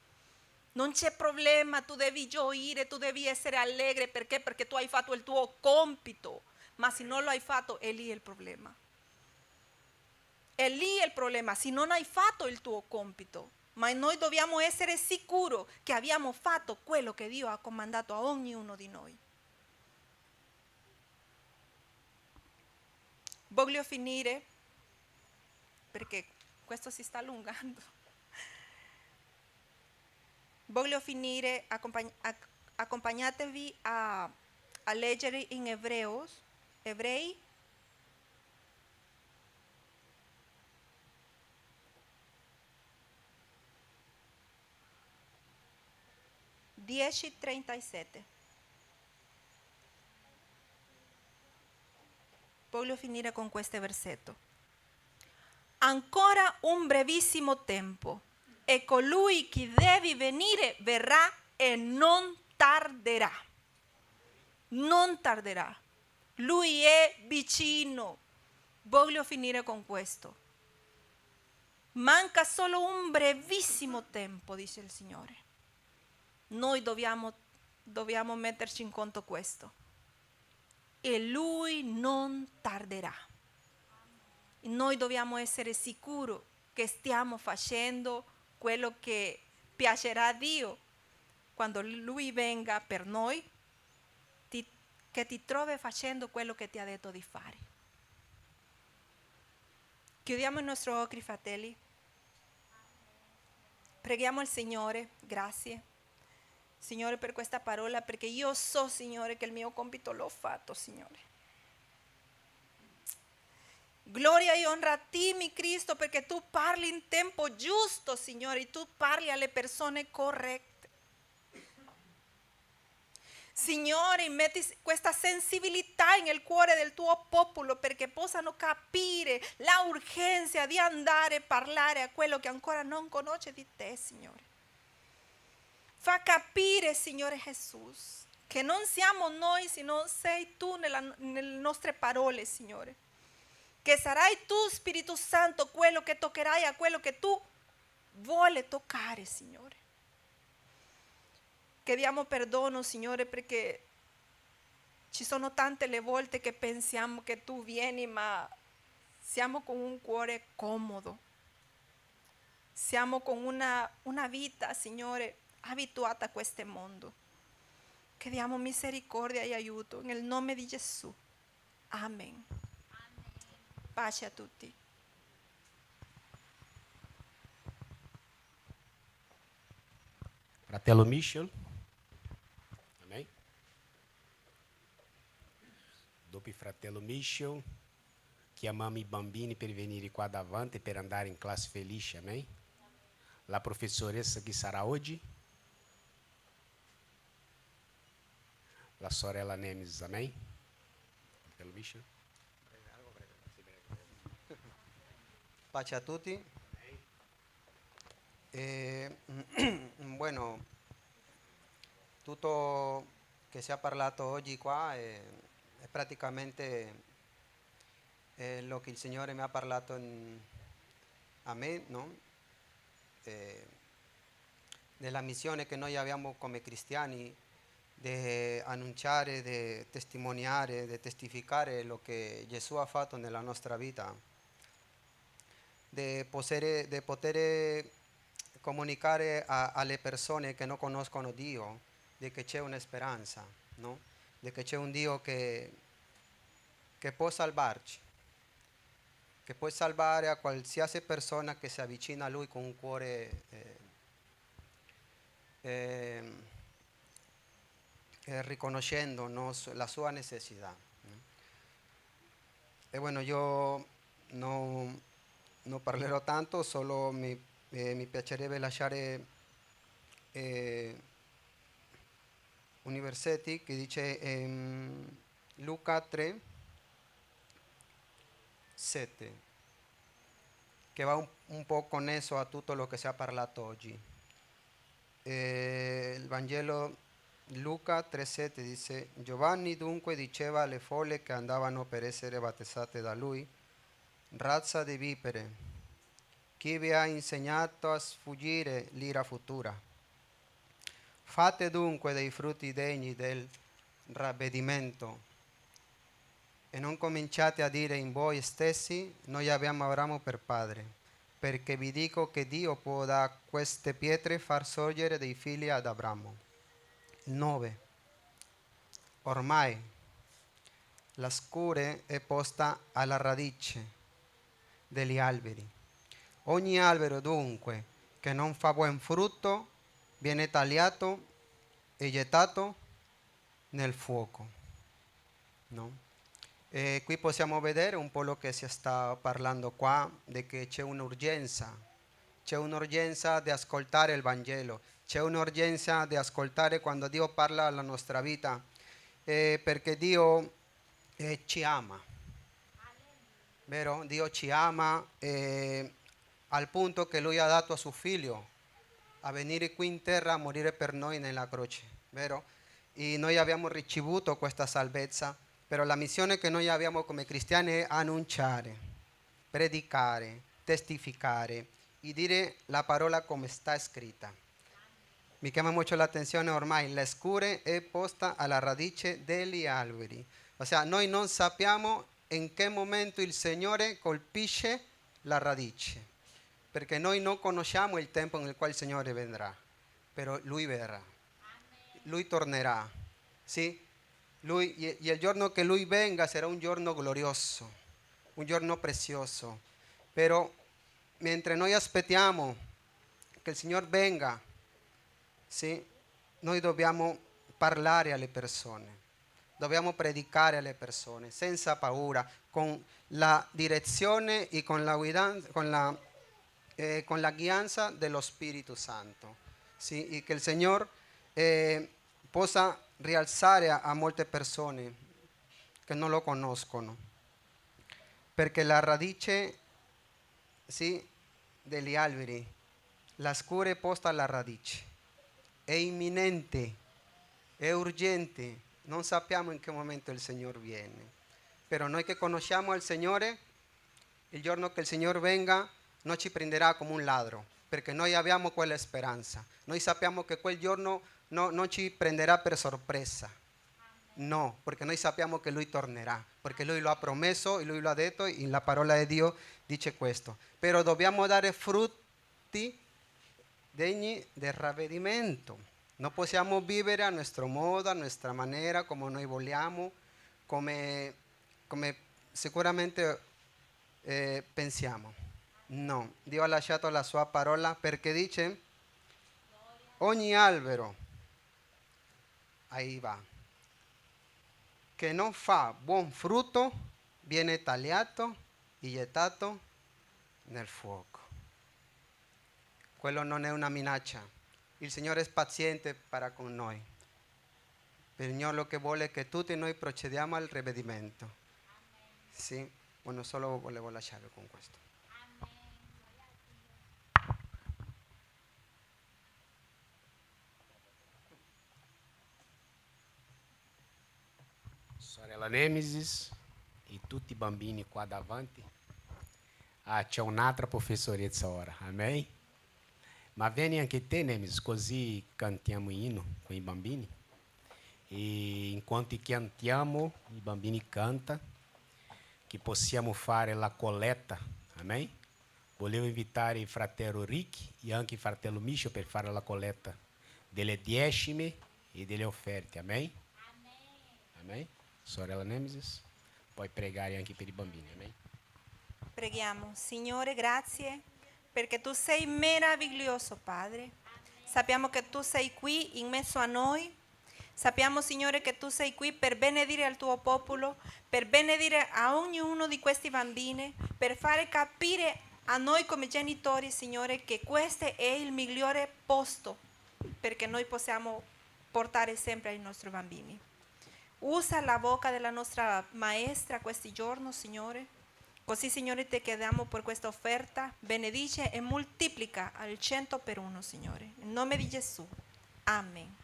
Non c'è problema, tu devi gioire, tu devi essere allegre. Perché? Perché tu hai fatto il tuo compito. Ma se non lo hai fatto, è lì il problema. È lì il problema, se non hai fatto il tuo compito. Ma noi dobbiamo essere sicuri che abbiamo fatto quello che Dio ha comandato a ognuno di noi. Voglio finire, perché questo si sta allungando. Voglio finire, accompagnatevi a leggere in Ebrei 10:37. Voglio finire con questo versetto. Ancora un brevissimo tempo e colui che deve venire verrà e non tarderà. Non tarderà. Lui è vicino. Voglio finire con questo. Manca solo un brevissimo tempo, dice il Signore. Noi dobbiamo metterci in conto questo. E Lui non tarderà. Noi dobbiamo essere sicuri che stiamo facendo quello che piacerà a Dio. Quando Lui venga per noi, che ti trovi facendo quello che ti ha detto di fare. Chiudiamo i nostri occhi, fratelli. Preghiamo il Signore. Grazie, Signore, per questa parola, perché io so, Signore, che il mio compito l'ho fatto, Signore. Gloria e onra a te, mi Cristo, perché tu parli in tempo giusto, Signore, tu parli alle persone corrette. Signore, metti questa sensibilità nel cuore del tuo popolo perché possano capire la urgenza di andare a parlare a quello che ancora non conosce di te, Signore. Fa capire, Signore Gesù, che non siamo noi, sino sei tu nelle nostre parole, Signore. Che sarai tu, Spirito Santo, quello che toccherai a quello che tu vuole toccare, Signore. Chiediamo perdono, Signore, perché ci sono tante le volte che pensiamo che tu vieni, ma siamo con un cuore comodo. Siamo con una vita, Signore, abituata a questo mondo. Chiediamo misericordia e aiuto nel nome di Gesù. Amen. Pace a tutti. Fratello Michel. Amém? Dopo il fratello Michel, chiamiamo i bambini per venire qua davanti per andare in classe felice, amém? La professoressa che sarà oggi, la sorella Nemes, amém? Fratello Michel. Pace a tutti. Bueno, tutto che si è parlato oggi qua è praticamente lo che il Signore mi ha parlato a me, no? Della missione che noi abbiamo come cristiani di annunciare, di testimoniare, di testificare lo che Gesù ha fatto nella nostra vita, di poter comunicare alle persone che non conoscono Dio di che c'è una speranza, no? Di che c'è un Dio che può salvarci, che può salvare a qualsiasi persona che si avvicina a Lui con un cuore riconoscendo, no, la sua necessità. E bueno, io non parlerò tanto, solo mi piacerebbe lasciare un versetti che dice Luca 3, 7, che va un po' connesso a tutto lo che si è parlato oggi. Il Vangelo Luca 3,7 dice: Giovanni dunque diceva alle folle che andavano per essere battezzate da lui: razza di vipere, chi vi ha insegnato a sfuggire l'ira futura? Fate dunque dei frutti degni del ravvedimento e non cominciate a dire in voi stessi: noi abbiamo Abramo per padre, perché vi dico che Dio può da queste pietre far sorgere dei figli ad Abramo. 9. Ormai la scure è posta alla radice degli alberi. Ogni albero dunque che non fa buon frutto viene tagliato e gettato nel fuoco. No? Qui possiamo vedere un po' lo che si sta parlando qua, di che c'è un'urgenza di ascoltare il Vangelo, c'è un'urgenza di ascoltare quando Dio parla alla nostra vita, perché Dio ci ama, vero? Dio ci ama al punto che Lui ha dato a suo figlio a venire qui in terra a morire per noi nella croce, vero? E noi abbiamo ricevuto questa salvezza, però la missione che noi abbiamo come cristiani è annunciare, predicare, testificare e dire la parola come sta scritta. Mi chiama molto l'attenzione ormai, la scure è posta alla radice degli alberi. O sea, noi non sappiamo in che momento il Signore colpisce la radice, perché noi non conosciamo il tempo nel quale il Signore vendrà, però Lui verrà, Lui tornerà, sì? E il giorno che Lui venga sarà un giorno glorioso, un giorno prezioso, però mentre noi aspettiamo che il Signore venga, sì, noi dobbiamo parlare alle persone, dobbiamo predicare alle persone senza paura, con la direzione e con la guianza dello Spirito Santo, sì, e che il Signore possa rialzare a molte persone che non lo conoscono, perché la radice, sì, degli alberi, la scure è posta alla radice, è imminente, è urgente, non sappiamo in che momento il Signore viene, però noi che conosciamo il Signore, il giorno che il Signore venga non ci prenderà come un ladro, perché noi abbiamo quella speranza, noi sappiamo che quel giorno non ci prenderà per sorpresa, no, perché noi sappiamo che Lui tornerà, perché Lui lo ha promesso e Lui lo ha detto e la parola di Dio dice questo, però dobbiamo dare frutti degni del ravvedimento, non possiamo vivere a nostro modo, a nostra maniera, come noi vogliamo, come sicuramente pensiamo. No, Dio ha lasciato la sua parola perché dice: ogni albero, ahí va, che non fa buon frutto viene tagliato e gettato nel fuoco. Quello non è una minaccia. Il Signore è paziente para con noi. Il Signore lo che vuole è che tutti noi procediamo al ravvedimento. Sì, bueno, solo volevo lasciare con questo. Sorella Nemesis e tutti i bambini qua davanti. C'è un'altra professoressa ora, amen? Ma vieni anche te, Nemesis, così cantiamo inno con i bambini. E enquanto cantiamo, i bambini cantano, che possiamo fare la colletta, amen? Volevo invitare il fratello Rick e anche il fratello Michel per fare la colletta delle decime e delle offerte, amen? Amen? Sorella Nemesis, puoi pregare anche per i bambini, amen? Preghiamo. Signore, grazie perché tu sei meraviglioso, Padre. Sappiamo che tu sei qui in mezzo a noi. Sappiamo, Signore, che tu sei qui per benedire al tuo popolo, per benedire a ognuno di questi bambini, per fare capire a noi come genitori, Signore, che questo è il migliore posto perché noi possiamo portare sempre i nostri bambini. Usa la bocca della nostra maestra questi giorni, Signore. Così, Signore, ti chiediamo per questa offerta, benedice e moltiplica al 100 per 1, Signore. In nome di Gesù. Amen.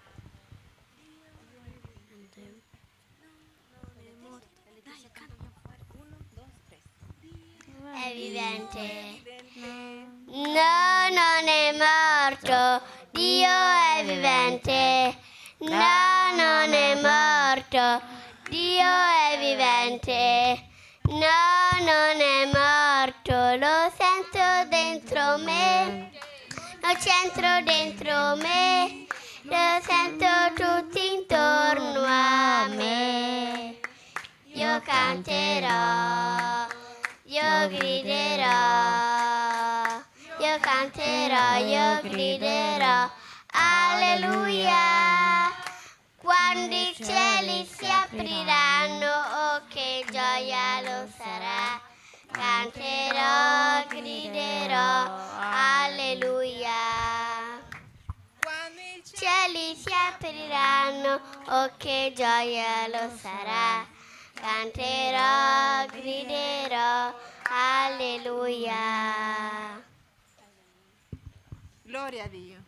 È vivente. No, non è morto. Dio è vivente. No, non è morto. Dio è vivente. No, non è morto. Lo sento dentro me. Lo sento dentro me. Lo sento tutto intorno a me. Io canterò. Io griderò, io canterò, io griderò, alleluia. Quando i cieli si apriranno, oh che gioia lo sarà. Canterò, griderò, alleluia. Quando i cieli si apriranno, oh che gioia lo sarà. Canterò, griderò, alleluia. Gloria a Dio.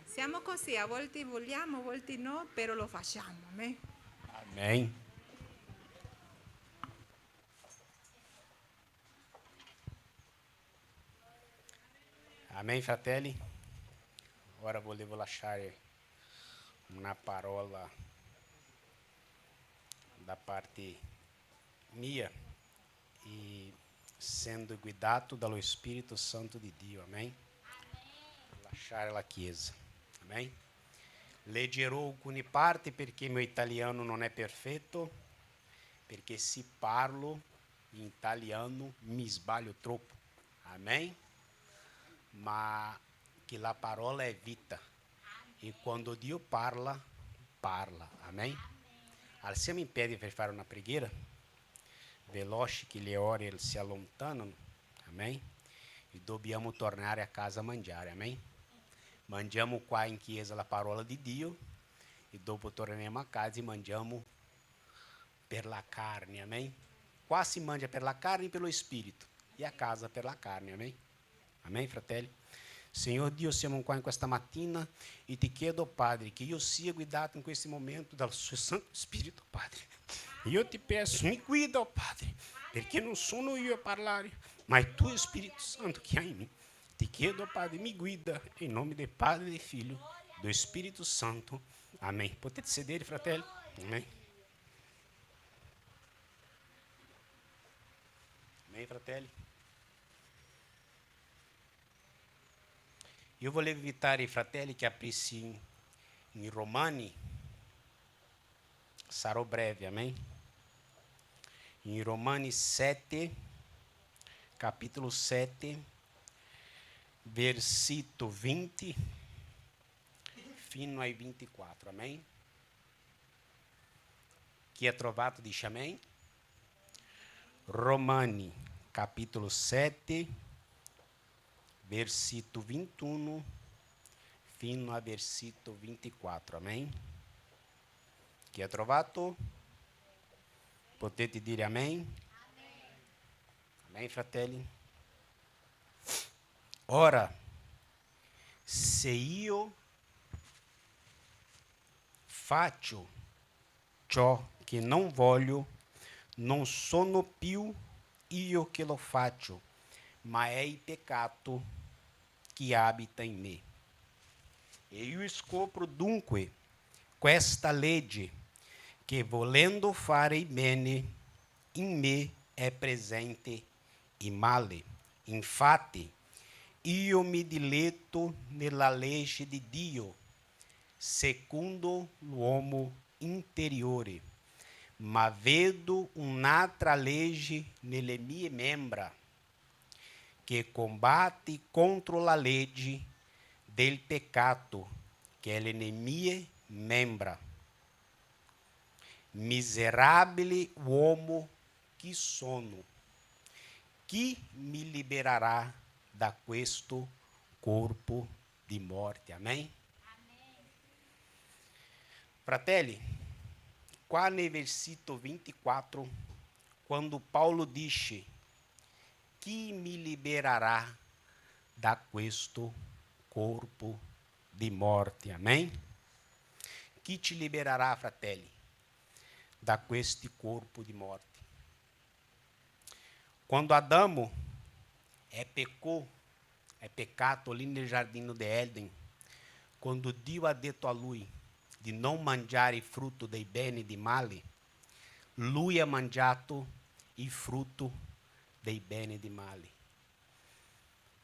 Siamo così, a volte vogliamo, a volte no, però lo facciamo. Amen. Amém. Amém, fratelli? Ora volevo lasciare una parola da parte mia e sendo guidato dallo Spirito Santo di Dio, amém? Lasciare la Chiesa, amém? Leggerò alcune parti perché il mio italiano non è perfetto, perché se parlo in italiano mi sbaglio troppo, amém? Ma che la parola è vita. E quando Dio parla, parla. Amém? Alziamo in piedi per fare una preghiera. Veloce che le ore si allontanano. Amém? E dobbiamo tornare a casa a mangiare. Amém? Mangiamo qua in chiesa la parola di Dio e dopo torneremo a casa e mangiamo per la carne. Amém? Qua si mangia per la carne e per lo spirito e a casa per la carne. Amém? Amém, fratelli? Senhor Dio, siamo qua in questa mattina e ti chiedo, Padre, che io sia guidato in questo momento dal suo Santo Spirito, Padre. Io ti peço, mi guida, oh Padre, perché non sono io a parlare, ma è tuo Spirito Santo che hai in me. Ti chiedo, Padre, mi guida, in nome del Padre, del Figlio, do Spirito Santo. Amém. Potete sedere, fratelli? Amém. Amém, fratelli? Io volevo invitare i fratelli che aprissero in Romani, sarò breve, amém? In Romani 7, capitolo 7, versículo 20 fino ai 24, amém? Chi è trovato dice amém? Romani, capitolo 7, versículo 21 fino a versículo 24, amém? Chi è trovato? Potete dire amém? Amém, fratelli? Ora, se io faccio ciò che non voglio, non sono più io che lo faccio, ma è il peccato che abita in me. E io scopro dunque questa legge, che volendo fare il bene, in me è presente il male. Infatti, io mi diletto nella legge di Dio, secondo l'uomo interiore, ma vedo un'altra legge nelle mie membra, che combatte contro la legge del peccato che è nelle mie membra. Miserabile uomo que sono. Chi mi liberará da questo corpo di morte? Amém? Fratelli, qua nel versículo 24, quando Paulo dice, chi mi liberará da questo corpo di morte? Amém? Chi ti liberará, fratelli, da questo corpo di morte? Quando Adamo é peccato ali no jardim de Éden, quando Dio ha detto a lui di non mangiare il frutto dei beni e di male, lui ha mangiato il frutto dei beni e di male.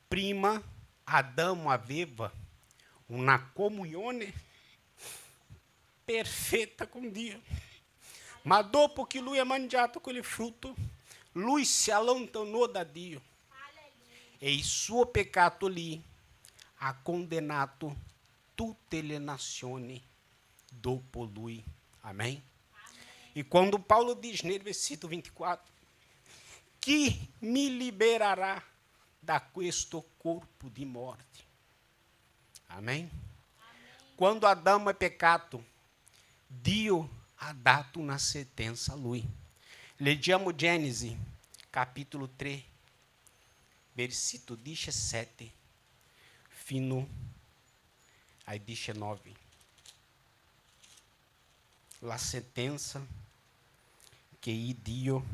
Prima, Adamo aveva una comunione perfetta con Dio, ma dopo che lui ha mangiato quel frutto, lui si allontanou da Dio. E il suo peccato lì ha condannato tutte le nazioni dopo lui. Amém? E quando Paulo diz no versículo 24, chi mi liberará da questo corpo di morte? Amém? Quando Adão é pecado, Dio ha dato una sentenza a lui. Leggiamo Genesi, capítulo 3, versículo 17, fino ai 19. La sentenza che Dio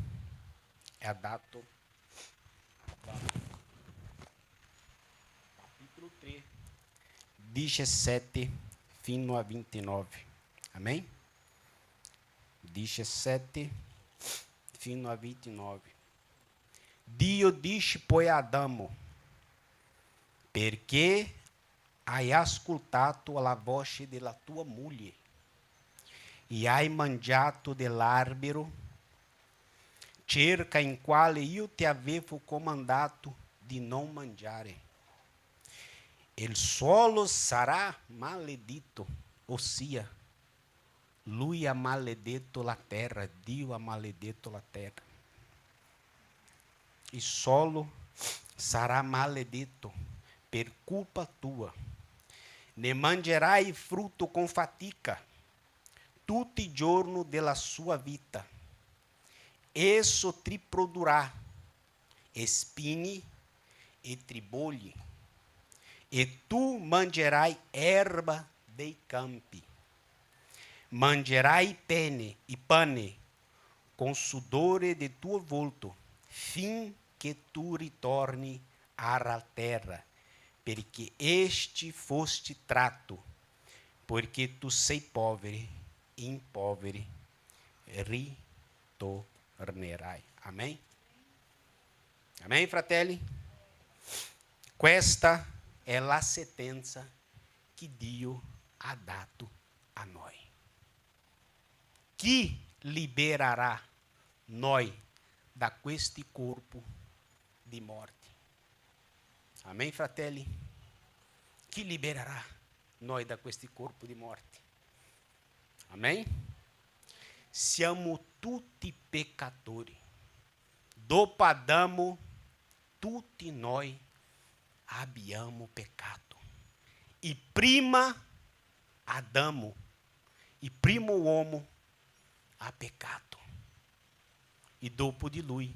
ha dato. Capítulo 3, 17 fino a 29. Amém? 17 fino a 29. Dio disse poi a Adamo, perché hai ascoltato la voce della tua moglie e hai mangiato dell'albero cerca in quale io ti avevo comandato di non mangiare. Il solo sarà maledetto, ossia, lui ha maledetto la terra, Dio ha maledetto la terra. Il solo sarà maledetto per culpa tua. Ne mangerai il frutto con fatica tutti i giorni della sua vita. Esso ti produrrà spini e tribogli, e tu mangerai erba dei campi. Mangerai pane com sudore de tuo volto, fin que tu ritorni à terra, perché este foste trato, porque tu sei povere, in poveri ritornerai. Amém? Amém, fratelli? Questa è la sentenza che Dio ha dato a noi. Chi liberará noi da questi corpo di morte? Amém, fratelli? Chi liberará noi da questi corpo di morte? Amém? Siamo tutti peccatori. Dopo Adamo, tutti noi abbiamo peccato. E prima Adamo, il primo uomo, ha peccato. E dopo di lui,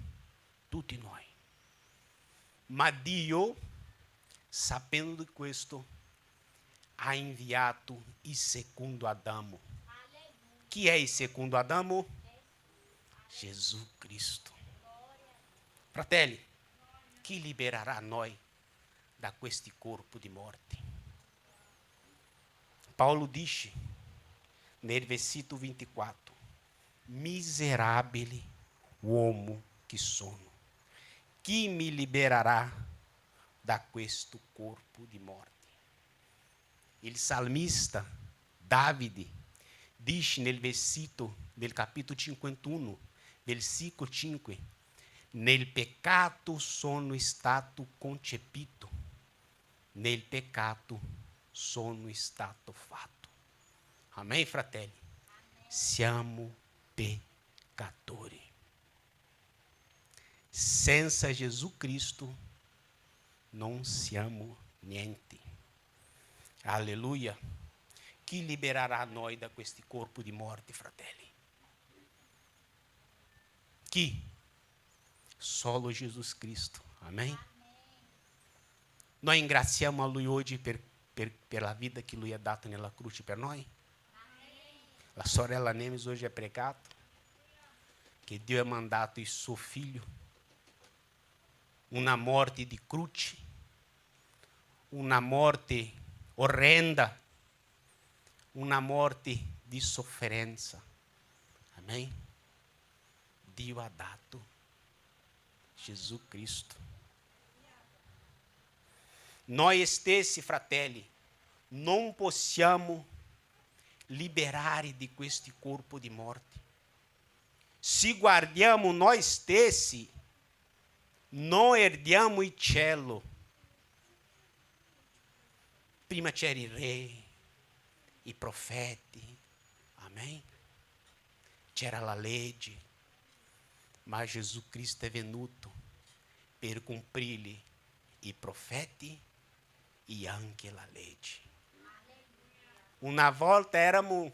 tutti noi. Ma Dio, sapendo di questo, ha inviato il secondo Adamo. Chi è il secondo Adamo? Gesù Cristo. Fratelli, chi liberarà noi da questi corpo di morte? Paulo dice nel versículo 24, miserabile uomo che sono, chi mi liberarà da questo corpo di morte? Il salmista Davide dice nel versículo del capítulo 51, versículo 5, nel peccato sono stato concepito, nel peccato sono stato fatto. Amém, fratelli? Siamo peccatori. senza Gesù Cristo non siamo niente. Alleluia. Chi liberarà noi da questi corpi di morte, fratelli? Chi? Solo Jesus Cristo. Amém? Nós ringraziamo a Lui oggi per la vita che Lui ha dato nella croce per noi. La sorella Nemes hoje ha pregato che Dio ha mandato il suo figlio, una morte di croce, una morte orrenda, una morte di sofferenza. Amém? Dio ha dato Gesù Cristo. Noi stessi, fratelli, non possiamo liberare di questi corpi di morte. Se guardiamo noi stessi, non herdiamo il cielo. Prima c'era il re, i profeti, amém? C'era la legge, ma Gesù Cristo è venuto per cumprir i profeti e anche la legge. Una volta eravamo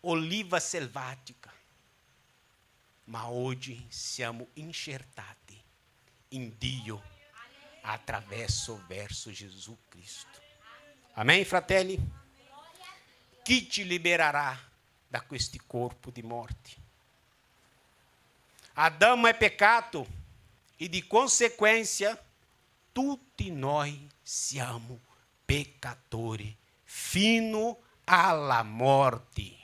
oliva selvatica, ma oggi siamo insertati in Dio verso Gesù Cristo. Amém, fratelli? Chi ci liberarà da questi corpi di morte? Adamo è peccato e di consequência tutti noi siamo peccatori fino alla morte.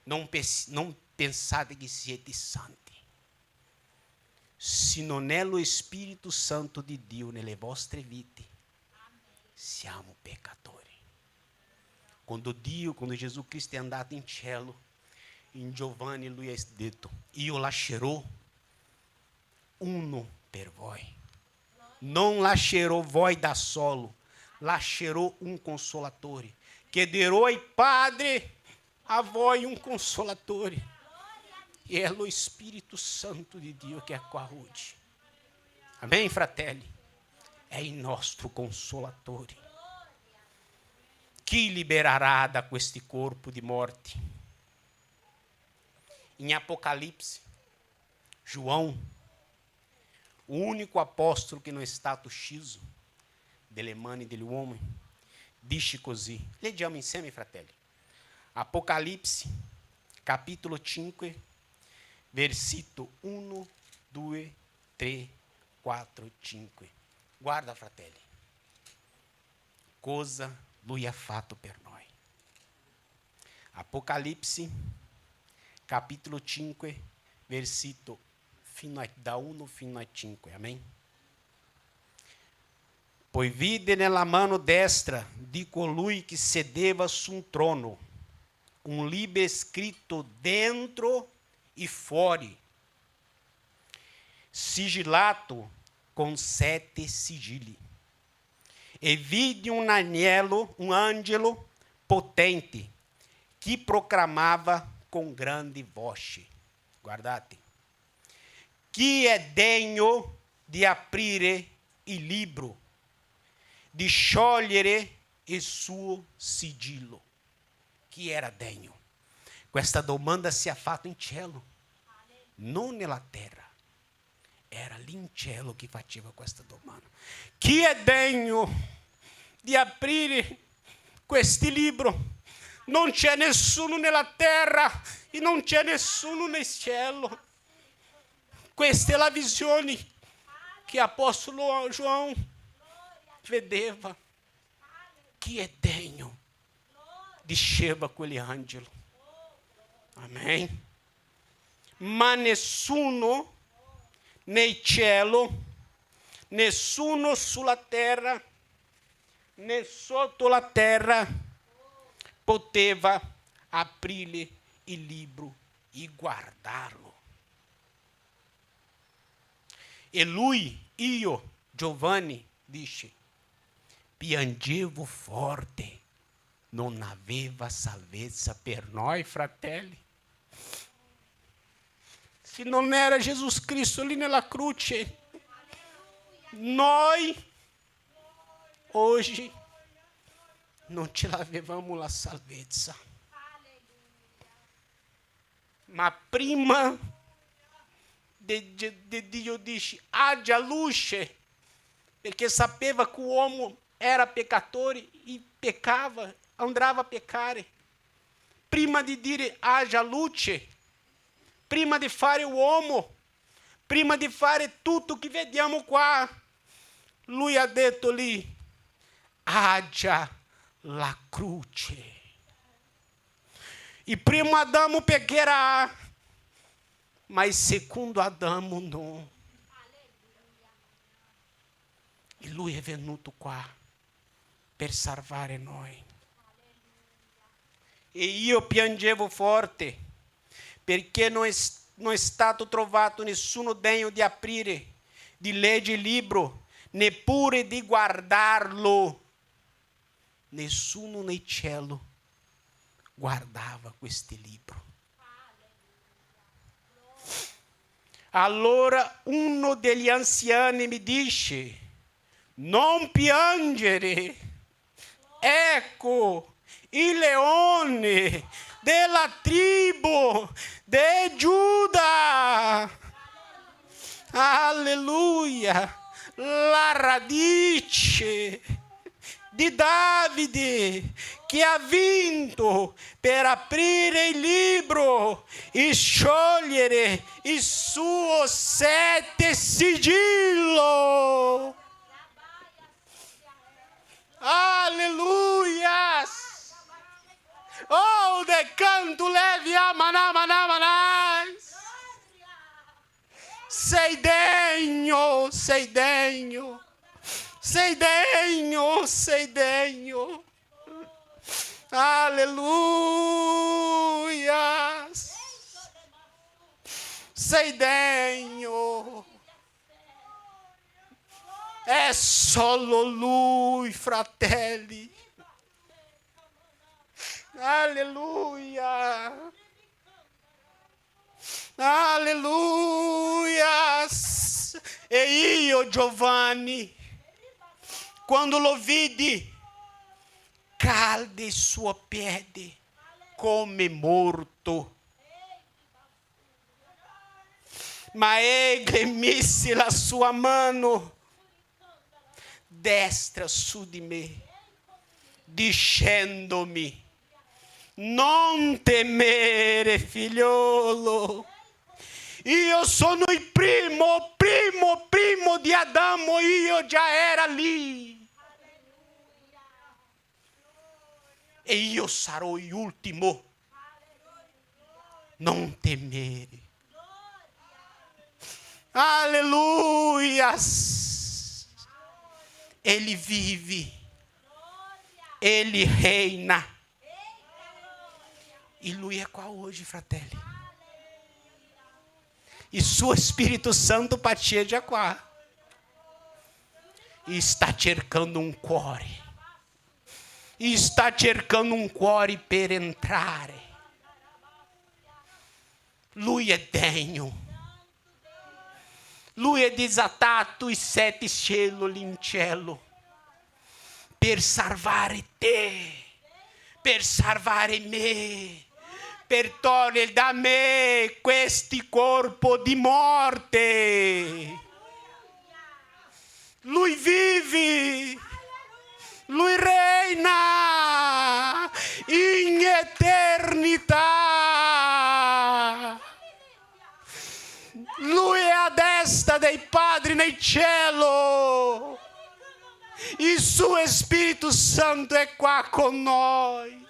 Non pensate che siete santi. Se non è lo Spirito Santo di Dio nelle vostre vite, siamo peccatori. Quando Gesù Cristo è andato in cielo, in Giovanni lui ha detto: io lascerò uno per voi. Non lascerò voi da solo, lascerò un consolatore. Chiederò ai Padre a voi un consolatore. E è lo Spirito Santo di Dio che è qua oggi. Amém, fratelli? È il nostro consolatore. Chi liberarà da questi corpi di morte? Em Apocalipse, João, o único apóstolo que não está ucciso delle mani dell'uomo, dice così. Leggiamo insieme, fratelli. Apocalipse, capítulo 5, versículo 1, 2, 3, 4, 5. Guarda, fratelli. Cosa lui ha fatto per noi. Apocalipse, capítulo 5, versículo da 1 fino a 5. Amém? Poi vide nella mano destra di colui che sedeva su un trono un libro scritto dentro e fuori, sigilato con 7 sigilli. E vide um angelo potente que proclamava com grande voce. Guardate. Chi è degno di aprire il libro, di sciogliere il suo sigillo? Chi era degno? Questa domanda si è fatta in cielo, non nella terra. Era lì in cielo che faceva questa domanda. Chi è degno di aprire questo libro? Non c'è nessuno nella terra e non c'è nessuno nel cielo. Questa è la visione che l'Apostolo João vedeva. Chi è degno? Diceva quell'angelo. Amém? Ma nessuno nel cielo, nessuno sulla terra, né sotto la terra poteva aprire il libro e guardarlo. E lui, io, Giovanni, dice: piangevo forte, non aveva salvezza per noi, fratelli. Se non era Jesus Cristo lì nella croce, noi oggi non ce l'avevamo la salvezza. Ma prima di Dio dice, haja luce, perché sapeva che l'uomo era peccatore e peccava, andava a peccare. Prima di dire haja luce, prima di fare l'uomo, prima di fare tutto che vediamo qua, lui ha detto lì, haja la croce. Il primo Adamo peccherà, ma il secondo Adamo no. E lui è venuto qua per salvare noi. E io piangevo forte, perché non è stato trovato nessuno degno di aprire, di leggere il libro, neppure di guardarlo. Nessuno nel cielo guardava questo libro. Allora uno degli anziani mi dice, non piangere, ecco il leone della tribù di Giuda. Alleluia, la radice di Davide che ha vinto per aprire il libro e sciogliere il suo 7 sigillo. Alleluia. Oh, de canto leve a maná. Sei degno, sei degno. Sei degno, sei degno. Alleluia. Sei degno. È solo Lui, fratelli. Alleluia. Alleluia. E io, Giovanni, quando lo vidi, cadde il suo piede come morto. Ma egli mise la sua mano destra su di me, dicendomi, non temere, figliolo. Io sono il primo di Adamo, io già era lì. E io sarò l'ultimo. Non temere. Alleluia. Ele vive. Ele reina. E Lui è qua oggi, fratelli. Il suo Spirito Santo parteggia qua. E sta cercando un cuore. E sta cercando un cuore per entrare. Lui è degno. Lui è desatato i 7 cieli in cielo per salvare te, per salvare me, per togliere da me questo corpo di morte. Lui vive, Lui reina in eternità. Lui è a destra dei padri nel cielo. Il suo Spirito Santo è qua con noi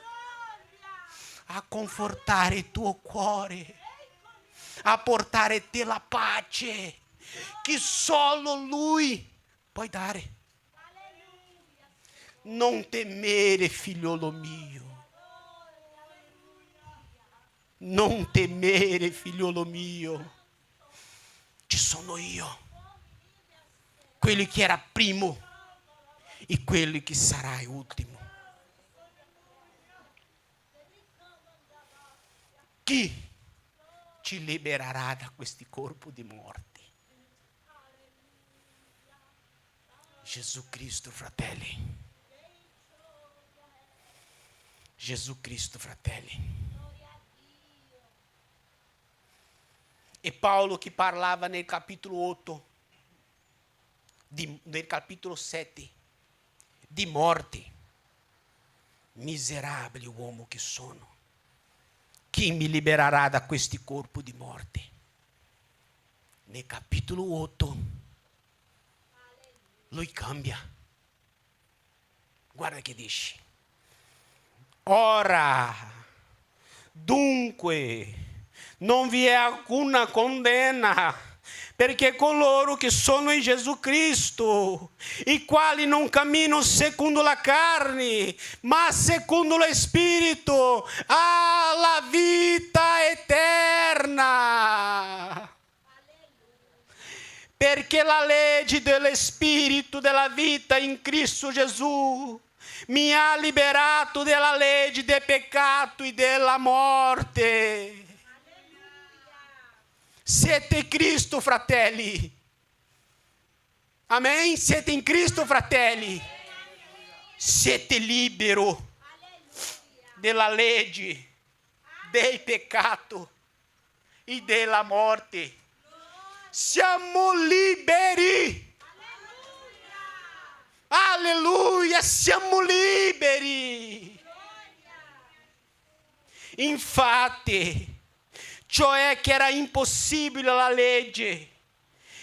a confortare il tuo cuore, a portare te la pace che solo Lui può dare. Non temere, figliolo mio. Non temere, figliolo mio. Ci sono io, quello che era primo e quello che sarà ultimo. Chi ti libererà da questo corpo di morte. Gesù Cristo, fratelli. Gesù Cristo, fratelli. E Paolo che parlava nel capitolo 8, nel capitolo 7, di morte. Miserabile uomo che sono. Chi mi libererà da questo corpo di morte? Nel capitolo 8, lui cambia. Guarda che dice. Ora, dunque, non vi è alcuna condanna perché coloro che sono in Gesù Cristo, i quali non camminano secondo la carne, ma secondo lo Spirito, alla vita eterna. Perché la legge dello Spirito della vita in Cristo Gesù mi ha liberato dalla legge del peccato e della morte. Siete in Cristo, fratelli. Amen? Siete in Cristo, fratelli. Siete liberi dalla legge del peccato e della morte. Siamo liberi. Alleluia, siamo liberi. Infatti, cioè che era impossibile la legge,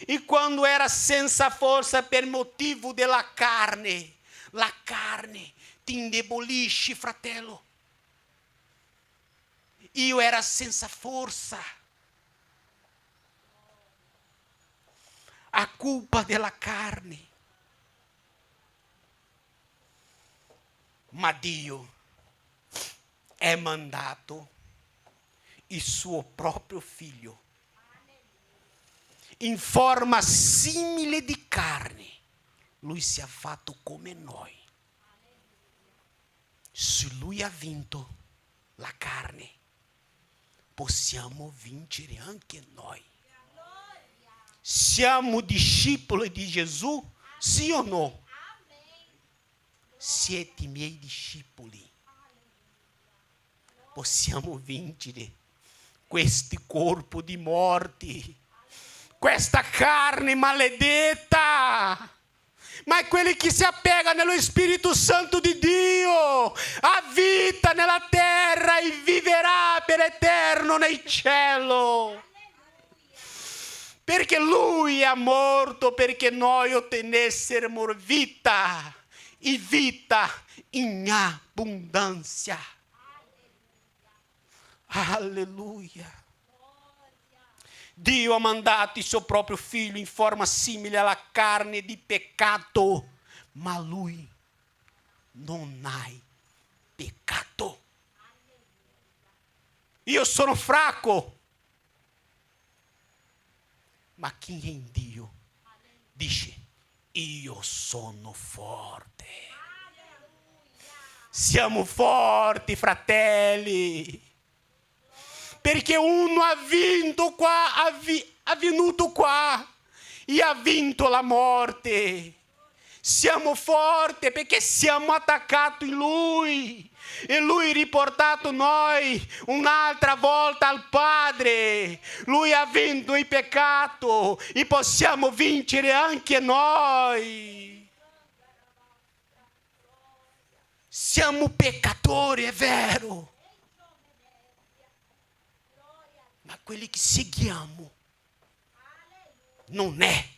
e quando era senza forza per motivo della carne, la carne ti indebolisce, fratello. Io era senza forza, a colpa della carne. Ma Dio è mandato il suo proprio figlio in forma simile di carne. Lui si è fatto come noi. Se lui ha vinto la carne, possiamo vincere anche noi. Siamo discepoli di Gesù, sì o no? Siete miei discepoli. Possiamo vincere questo corpo di morte, questa carne maledetta. Ma è quelli che si appegano nello Spirito Santo di Dio, ha vita nella terra e vivrà per eterno nel cielo. Perché Lui è morto perché noi ottenessimo vita e vita in abbondanza. Alleluia. Dio ha mandato il suo proprio figlio in forma simile alla carne di peccato, ma lui non ha peccato. Io sono fracco, ma chi è in Dio dice: io sono forte. Siamo forti, fratelli. Perché uno ha vinto qua, ha venuto qua e ha vinto la morte. Siamo forti perché siamo attaccati in Lui. E Lui ha riportato noi un'altra volta al Padre. Lui ha vinto il peccato e possiamo vincere anche noi. Siamo peccatori, è vero. Ma quelli che seguiamo non è.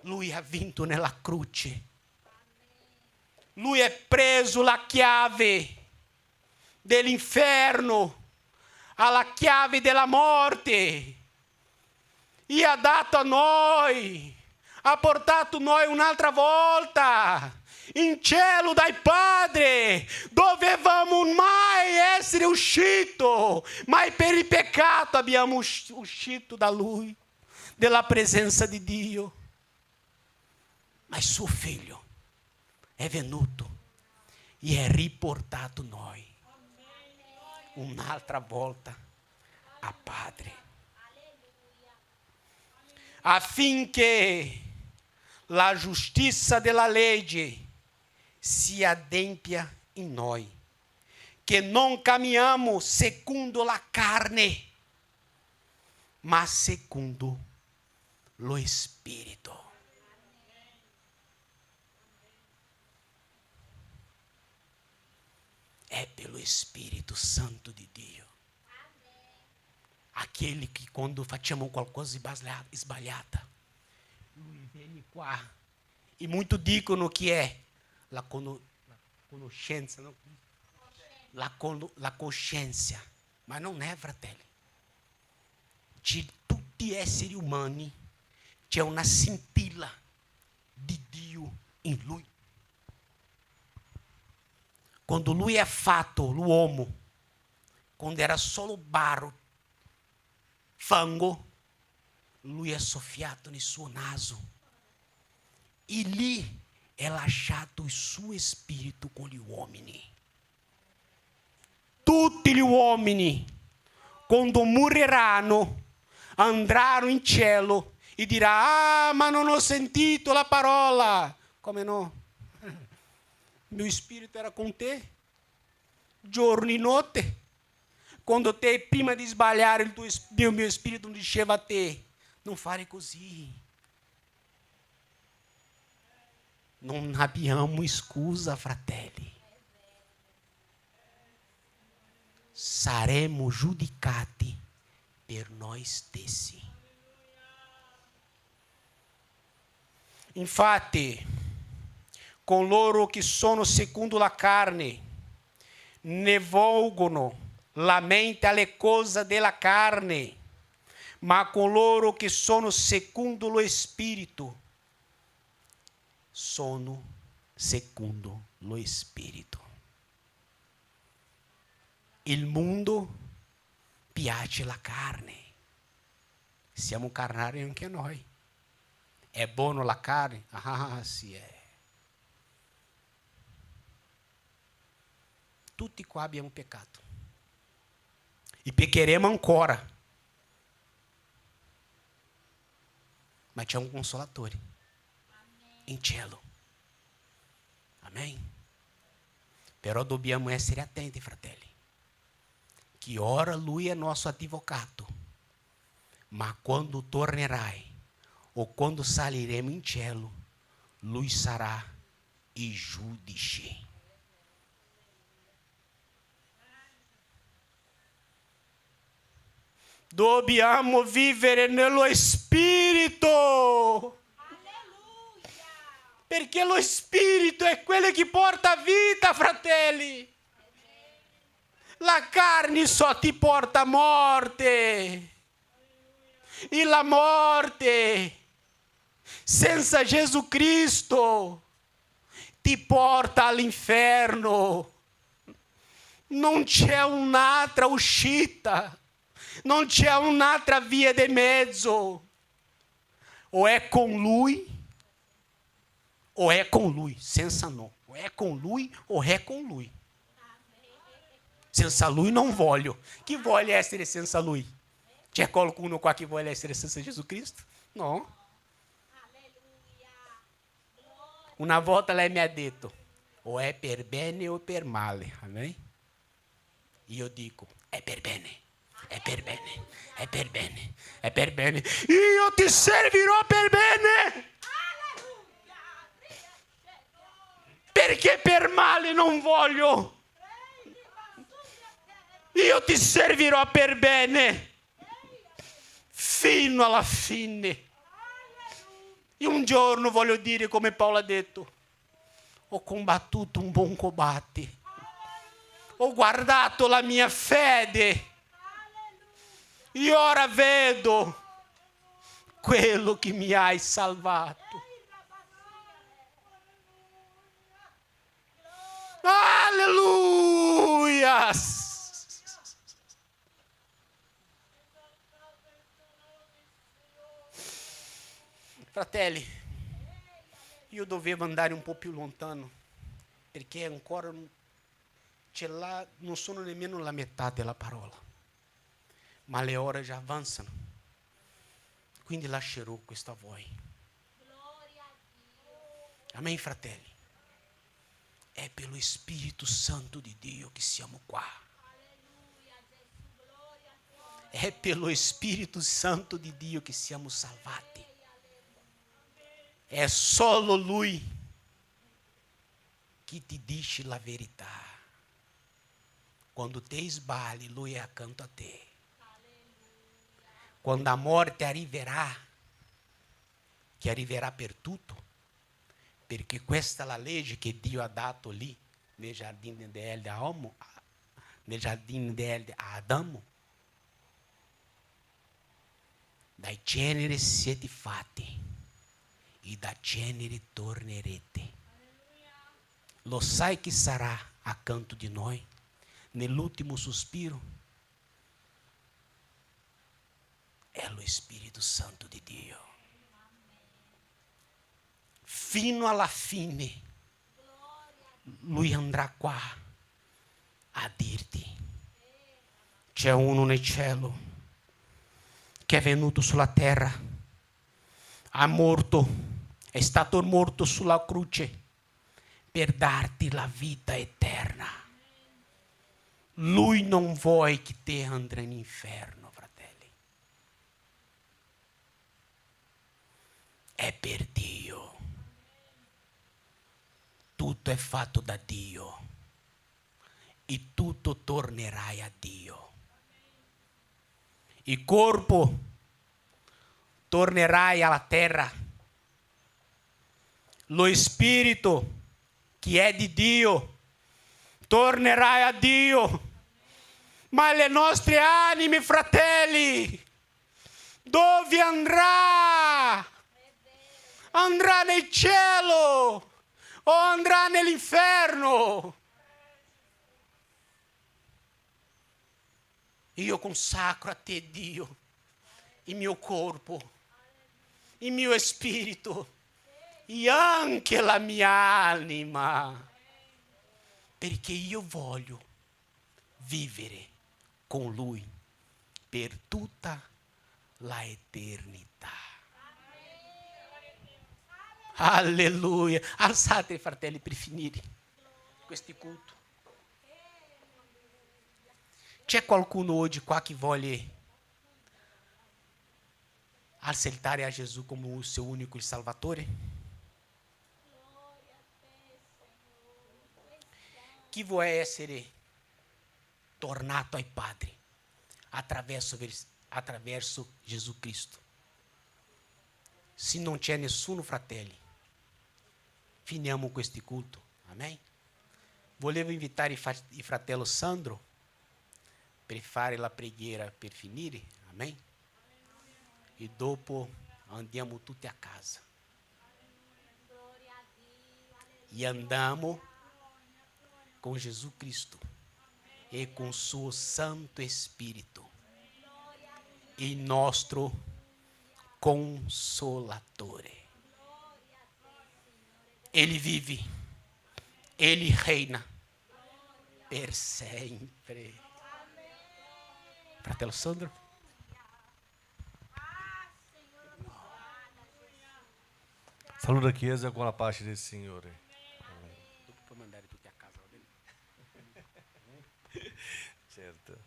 Lui ha vinto nella croce. Lui ha preso la chiave dell'inferno, ha la chiave della morte e ha dato a noi, ha portato noi un'altra volta in cielo dal Padre. Dovevamo mai essere usciti, ma per il peccato abbiamo uscito da Lui, dalla presenza di Dio. Ma il suo figlio è venuto e ha riportato noi un'altra volta a Padre, affinché la giustizia della legge si adempia in noi, che non camminiamo secondo la carne, ma secondo lo Spirito. É pelo Espírito Santo de Dio. Aquele que quando facciamo qualcosa sbagliata, lui viene qua. E muito dicono che è la conoscenza, no? La coscienza. Ma non è, fratelli. Di tutti gli esseri umani c'è una scintilla di Dio in lui. Quando lui è fatto l'uomo, quando era solo barro, fango, lui è soffiato nel suo naso. E lì è lasciato il suo spirito con gli uomini. Tutti gli uomini, quando moriranno, andranno in cielo e diranno: ah, ma non ho sentito la parola. Come no? Meu spirito era con te, giorno e notte. Quando te, prima di sbagliare, il mio spirito diceva a te: non fare così. Non abbiamo scusa, fratelli. Saremo giudicati per noi stessi. Infatti, coloro che sono secondo la carne ne volgono la mente alle cose della carne, ma coloro che sono secondo lo Spirito sono secondo lo Spirito. Il mondo piace la carne. Siamo carnali anche noi. È buono la carne? Ah, sì è. Tutti qua abbiamo peccato. E peccheremo ancora. Ma c'è un consolatore in cielo. Amém? Però dobbiamo essere attenti, fratelli. Che ora lui è nostro avvocato. Ma quando tornerai, o quando saliremo in cielo, lui sarà il giudice. Dobbiamo vivere nello Spirito. Perché lo Spirito è quello che porta vita, fratelli. La carne só ti porta morte. E la morte, senza Gesù Cristo, ti porta all'inferno. Non c'è un'altra uscita. Non c'è un'altra via di mezzo. O è con lui, o è con lui, senza no. O è con lui, o è con lui. Senza lui non voglio. Chi vuole essere senza lui? C'è qualcuno qua che vuole essere senza Gesù Cristo? No. Una volta lei mi ha detto: o è per bene o per male. Amém? Io dico: è per bene. È per bene, è per bene, è per bene. Io ti servirò per bene. Perché per male non voglio. Io ti servirò per bene fino alla fine. E un giorno voglio dire come Paolo ha detto: ho combattuto un buon combate, ho guardato la mia fede. E ora vedo quello che mi hai salvato. Alleluia! Fratelli, io dovevo andare un po' più lontano, perché ancora non sono nemmeno la metà della parola. ma le ore già avanzano. Quindi lascerò questo a voi. Amém, fratelli? È per lo Spirito Santo di Dio che siamo qua. È per lo Spirito Santo di Dio che siamo salvati. È solo Lui che ti dice la verità. Quando te sbagli, Lui è accanto a te. Quando a morte arriverà, che arriverà per tutto, perché questa è la legge che Dio ha dato lì nel giardino di Adamo. Dai ceneri siete fatti e da ceneri tornerete. Lo sai chi sarà accanto di noi nell'ultimo sospiro? È lo Spirito Santo di Dio. Fino alla fine, Lui andrà qua a dirti: c'è uno nel cielo che è venuto sulla terra, ha morto, è stato morto sulla croce per darti la vita eterna. Lui non vuole che te andrà in inferno, fratelli. È per Dio. Tutto è fatto da Dio e tutto tornerai a Dio. Il corpo tornerai alla terra. Lo spirito che è di Dio tornerai a Dio. Ma le nostre anime, fratelli, dove andrà? Andrà nel cielo o andrà nell'inferno? Io consacro a te, Dio, il mio corpo, il mio spirito e anche la mia anima, perché io voglio vivere con Lui per tutta la eternità. Alleluia. Alzate, fratelli, per finire questo culto. C'è qualcuno oggi qua che vuole accettare a Gesù come il suo unico Salvatore? Chi vuole essere tornato ai Padri attraverso Gesù Cristo? Se non c'è nessuno, fratelli, finiamo questo culto. Amém? Volevo invitare il fratello Sandro per fare la preghiera per finire. Amém? E dopo andiamo tutti a casa. E andiamo com Jesus Cristo e com suo Santo Espírito, e nostro Consolatore. Ele vive, Ele reina per sempre. Fratello Sandro. Saluta a Chiesa con la pace del Signore. Dopo puoi mandare tutti a casa, va bene? Certo.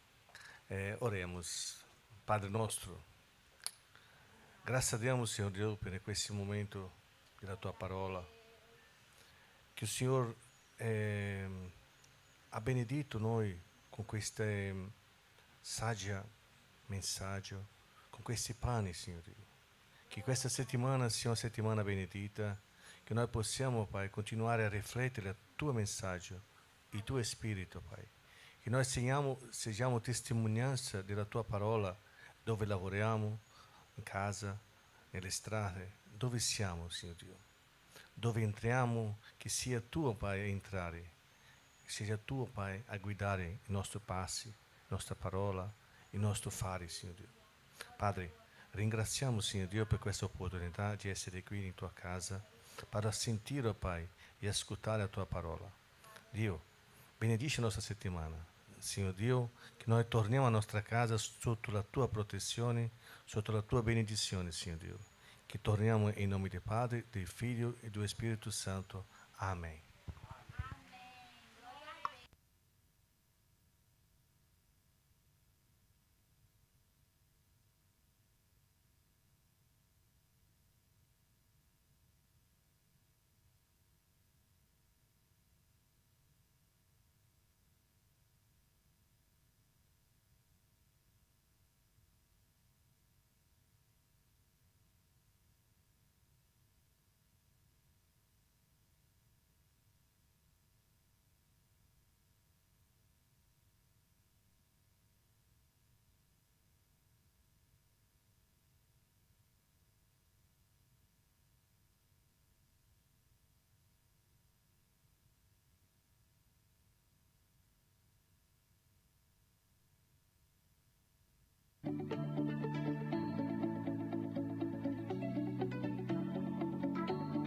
Oremos. Padre nostro, grazie a Dio, Signor Dio, per questo momento della Tua parola. Che il Signore ha benedetto noi con questa saggia messaggio, con questi pani, Signor Dio. Che questa settimana sia una settimana benedita, che noi possiamo, Pai, continuare a riflettere il Tuo messaggio, il Tuo Spirito, Pai. Che noi siamo testimonianza della Tua parola dove lavoriamo, in casa, nelle strade, dove siamo, Signor Dio. Dove entriamo, che sia Tu, Pai, a entrare, che sia Tu, Pai, a guidare i nostri passi, la nostra parola, il nostro fare, Signor Dio. Padre, ringraziamo, Signor Dio, per questa opportunità di essere qui in Tua casa, per sentire, Pai, e ascoltare la Tua parola. Dio, benedici la nostra settimana. Signor Dio, che noi torniamo alla nostra casa sotto la tua protezione, sotto la tua benedizione, Signor Dio. Che torniamo in nome del Padre, del Figlio e dello Spirito Santo. Amen.